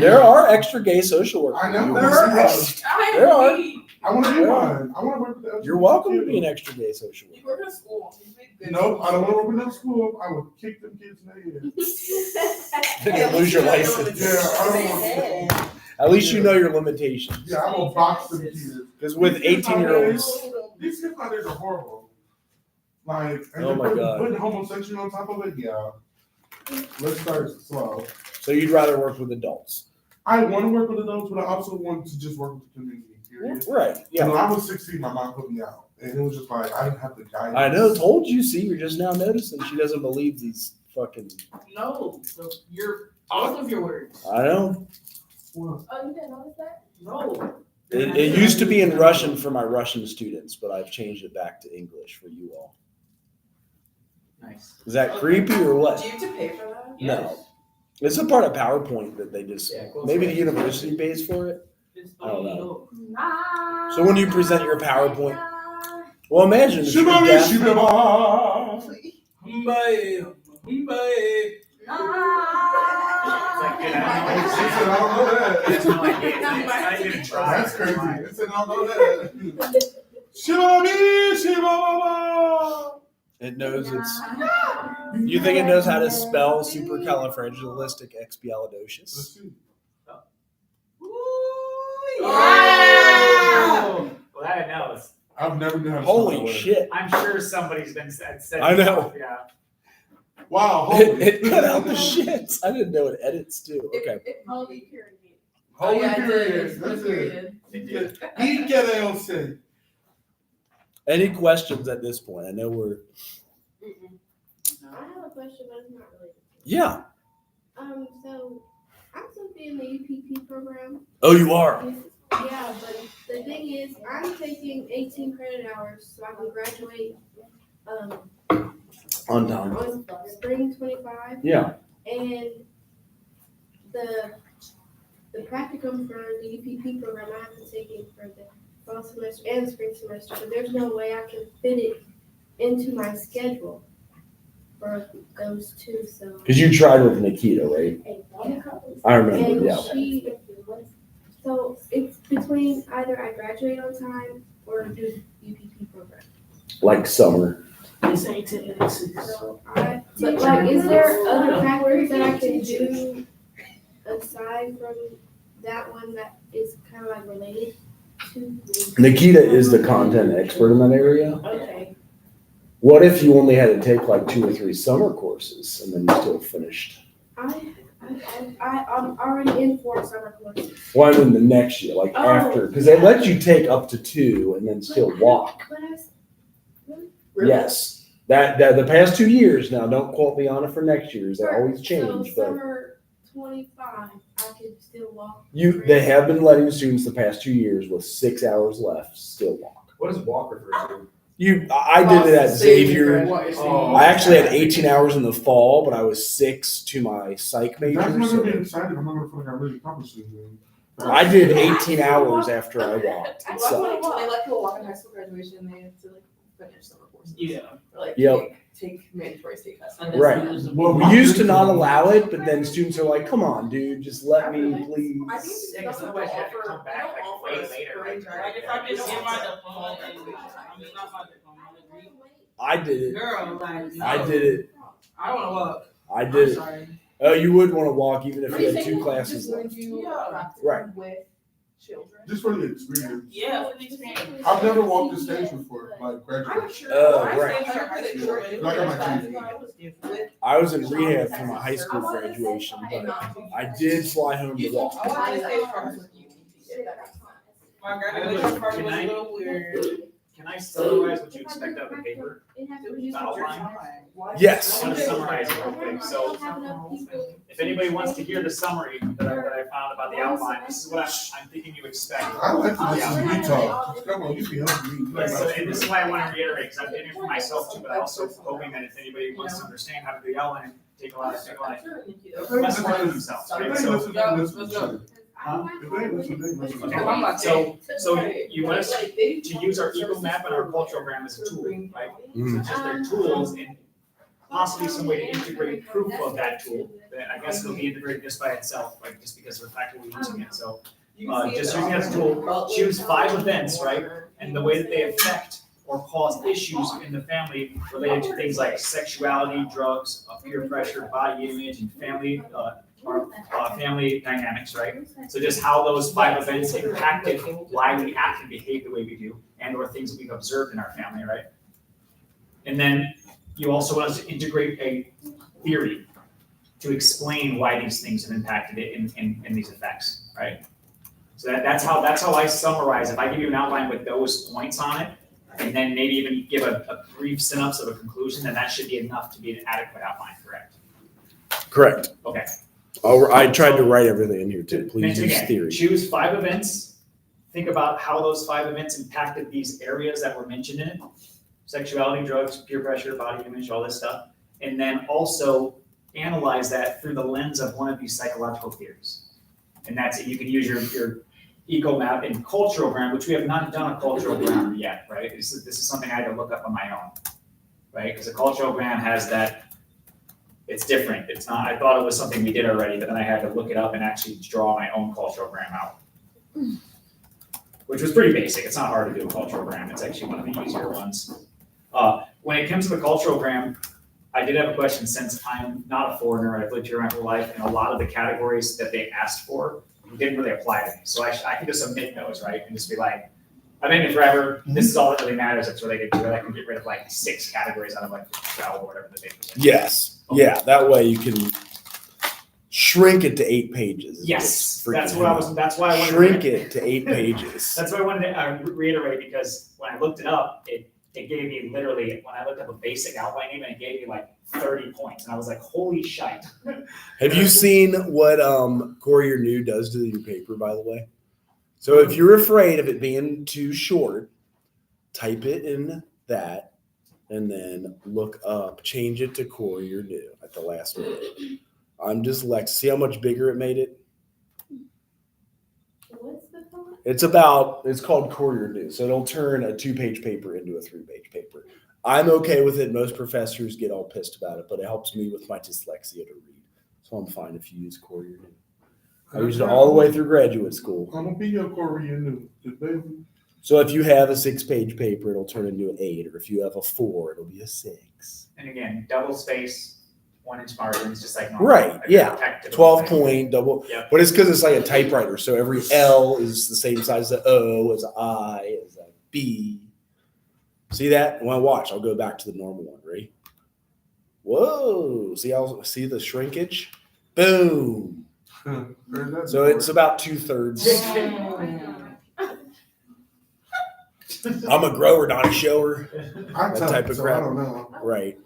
There are extra gay social workers. I know. You There will are. see that. There are. I want to be Yeah. one. I want to work with the You're welcome to be an extra gay social You worker. work in a school. You make good Nope, I don't want to schools. work with no school. I would kick them kids in the head. You're gonna lose your license. Yeah, I don't want At least you know your limitations. Yeah, I will box them kids. Because with 18-year-olds, These kids nowadays are horrible. Like, and Oh they're my God. putting homosexuality on top of it. Yeah. Let's start slow. so you'd rather work with adults. I want to work with adults, but I also want to just work with the community. Period. Right. You Yeah. know, I was 16, my mom put me out, and it was just like I didn't have the guidance. I know. Told you. See, you're just now noticing. She doesn't believe these fucking. No, so you're all of your words. I know. Well, Oh, you didn't notice that? No. It used to be in Russian for my Russian students, but I've changed it back to English for you all. Nice. Is that creepy or what? Do you have to pay for that? No. It's a part of PowerPoint that they just, Yeah, cool. maybe the university pays for it. It's I don't only know. yours. So when you present your PowerPoint, well, imagine if you're Shibari, deaf. shibaba. Mbae, mbae. It's like, dude, I She said, don't I don't know that. know. There's no idea. I didn't even try. That's crazy. It said, I don't know that. Shibari, shibaba. It knows it's. You think it knows how to spell supercalifragilisticexpialidocious? Let's see. Oh! Well, that I know. I've never known how to spell that Holy word. shit! I'm sure somebody's been said. I know. Yeah. Wow, holy. It cut out the shits. I didn't know it edits too. Okay. Holy period. Holy yeah, it did. period. It's That's it. period. They do. Y que Dios say. Any questions at this point? I know we're. I have a question, but it's not related. Yeah. So I'm supposed to be in the UPP program. Oh, you are. Yeah, but the thing is, I'm taking 18 credit hours so I can graduate On time. on spring 25. Yeah. And the practicum for the UPP program I have to take it for the fall semester and spring semester, but there's no way I can fit it into my schedule for those two. So Because you tried with Nikita, right? I remember. and Yeah. so it's between either I graduate on time or do UPP program. Like summer. This ain't 10 minutes. So but like, is there other factors that I can do aside from that one that is kind of like related to? Nikita is the content expert in that area. Okay. What if you only had to take like 2 or 3 summer courses and then you still finished? I'm already in 4 summer courses. Well, I mean the next year, like after, because they let you take up to 2 and then still walk. Really? Yes. That the past 2 years now, don't quote me on it for next year's. They always change, So but summer 25, I could still walk. they have been letting students the past 2 years with 6 hours left still walk. What does walk refer to? I did it at Xavier. Oh, I actually had 18 hours in the fall, but I was 6 to my psych major. That's not so- gonna be exciting. I'm not gonna feel like I really accomplished anything. I did 18 hours after I walked. I So, when they let people walk in high school graduation, they have to like finish summer courses. Yeah. Or like Yep. take mandatory state tests. right. Well, We used to not allow it, but then students are like, come on, dude, just let me, please. I think it's Yeah, because 'cause they otherwise you have to offer, come they back, don't like, offer way a later, spring right? drive. Like if I just get my diploma, I mean not my diploma, my degree. I did it. Girl, like no. I did it. I don't wanna walk. I did I'm it. sorry. Oh, you would want to walk even if Are you you had 2 saying classes just when left. you practice Right. with children? Just for the experience. Yeah, for the experience. I've never walked the stage before, like graduation. Right. I got my teeth. I was in rehab for my high school graduation, but I did fly home to walk. I want to stay from with you to get that. My graduation party was a Can I- little weird. Can I summarize what you expect out of the paper? The outline? Yes. I want to summarize it real quick. So if anybody wants to hear the summary that I found about the outline, this is what I'm thinking you expect. I like to listen to you talk. Come on, you be helping me. Yeah, so, and this is why I want to reiterate, because I'm getting it for myself too, but also hoping that if anybody wants to understand how to do the outline, take a lot of less work on themselves, right? So, okay, so you want us to use our Eagle map and our culturogram as a tool, right? So just they're tools and possibly some way to integrate proof of that tool. Then I guess it'll be integrated just by itself, like just because of the fact that we're using it. So just using it as a tool, choose 5 events, right? And the way that they affect or cause issues in the family related to things like sexuality, drugs, peer pressure, body image, and family family dynamics, right? So just how those 5 events impacted why we act and behave the way we do, and or things that we've observed in our family, right? And then you also want us to integrate a theory to explain why these things have impacted it in these effects, right? So that's how I summarize. If I give you an outline with those points on it, and then maybe even give a brief synopsis of a conclusion, then that should be enough to be an adequate outline, correct? Correct. Okay. I tried to write everything in here too. Please Mention use again, theory. choose 5 events. Think about how those 5 events impacted these areas that were mentioned in it. Sexuality, drugs, peer pressure, body image, all this stuff. And then also analyze that through the lens of one of these psychological theories. And that's it. You can use your eco map and culturogram, which we have not done a culturogram yet, right? This is something I had to look up on my own, right? Because a culturogram has that, it's different. It's not, I thought it was something we did already, but then I had to look it up and actually draw my own culturogram out. Which was pretty basic. It's not hard to do a culturogram. It's actually one of the easier ones. When it comes to the culturogram, I did have a question since I'm not a foreigner. I've lived here my whole life, and a lot of the categories that they asked for didn't really apply to me. So I can just omit those, right? And just be like, I've been here forever. This is all that really matters. That's what I can do. I can get rid of like 6 categories out of like 12 or whatever the paper is. Yes. Okay. Yeah. That way you can shrink it to 8 pages. Yes, It's that's freaking what I hell. was. That's why I wanted Shrink to, it to 8 pages. That's why I wanted to reiterate, because when I looked it up, it gave me literally, when I looked up a basic outline even, it gave me like 30 points, and I was like, holy shite. Have you seen what Courier New does to your paper, by the way? So if you're afraid of it being too short, type it in that and then look up, change it to Courier New at the last minute. I'm dyslexic. See how much bigger it made it? What's the font? It's called Courier New. So it'll turn a 2-page paper into a 3-page paper. I'm okay with it. Most professors get all pissed about it, but it helps me with my dyslexia to read. So I'm fine if you use Courier New. I used it all the way through graduate school. I'm gonna be your Korean new. So if you have a 6-page paper, it'll turn into an 8, or if you have a 4, it'll be a 6. And again, double space, 1-inch margins, just like normal. Right, Like yeah. protective 12 thing. point double, Yep. but it's because it's like a typewriter. So every L is the same size as a O, as a I, as a B. See that? Well, watch. I'll go back to the normal one. Ready? Whoa! See the shrinkage? Boom. So it's about 2/3. I'm a grower, not a shower. I'm That tough, type of so crap. I don't know. Right.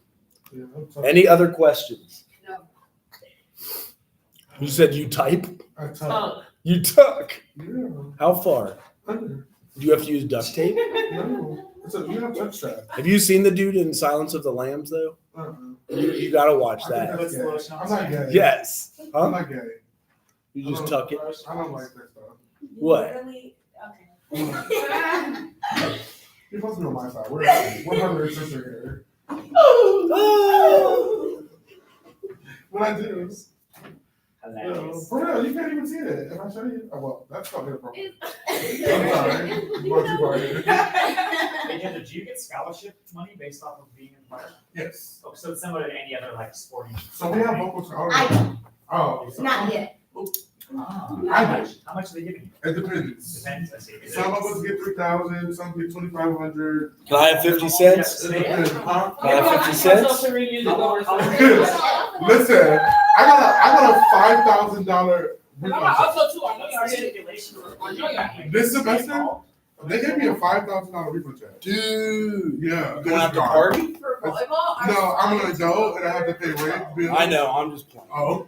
Yeah, I'm tough. Any other questions? No. You said you type? I tough. You tuck. Yeah. How far? Under. Do you have to use duct tape? No. You have touch that. Have you seen the dude in Silence of the Lambs though? You gotta watch that. That's gay. I'm not gay. Yes. I'm Huh? not gay. You just tuck it. I don't like that stuff. What? You're supposed to be on my side. We're brother and sister here. What I do? Hilarious. For real, you can't even see it. If I show you, oh, well, that's not good problem. I'm sorry. It's much too far. Again, did you get scholarship money based off of being in the choir? Yes. Oh, so it's similar to any other like sporting. So we have vocal I scholarship. Oh, Not yet. How much are they giving you? it depends. Depends. I see. Is Some it- of us get 3,000, some get 2,500. Can I have 50 cents? It depends. Huh? Can I have 50 cents? Listen, I got a $5,000 refund. This semester, they gave me a $5,000 refund check. Dude. Yeah. You going out to party? For volleyball? No, I'm an adult and I have to pay rent. bills. I know, I'm just playing. Oh.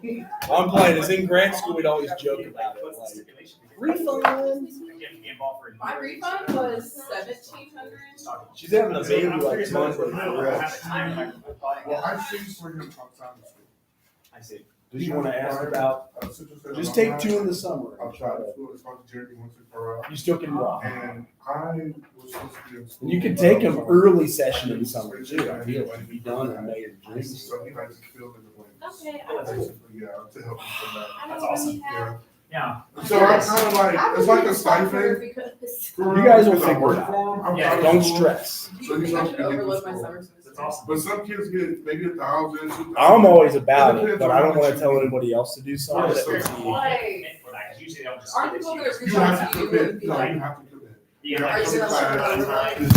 I'm playing. It's in grad school, we'd always joke about it. What's the Like, stipulation? refund. My refund was $1,700. She's having a baby I'm like curious Monday. about it. I don't have the time, like, Well, I see for him outside the school. I see. Did you want to ask about? Just take 2 in the summer. Outside the school, it's called Jeremy 164. You still can walk. And I was supposed to be in school. You could take them early session in the summer too. I feel like be done and made a dream. So he likes to fill in the blanks. Okay, Yeah, to help him come back. That's awesome. Yeah. Yeah. So I'm kind of like, it's like a stipend. You guys will figure it out. Yeah, Don't stress. So you I know, should overload my summer semester. That's awesome. but some kids get maybe 1,000. 2,000. I'm always about it, but I don't want to tell anybody else to do something. Right, so- There's That Why? for that, 'cause usually they'll just Aren't give it people to gonna you. You have to commit. No, you have to commit. Yeah, You like have to Are you come to gonna class. learn?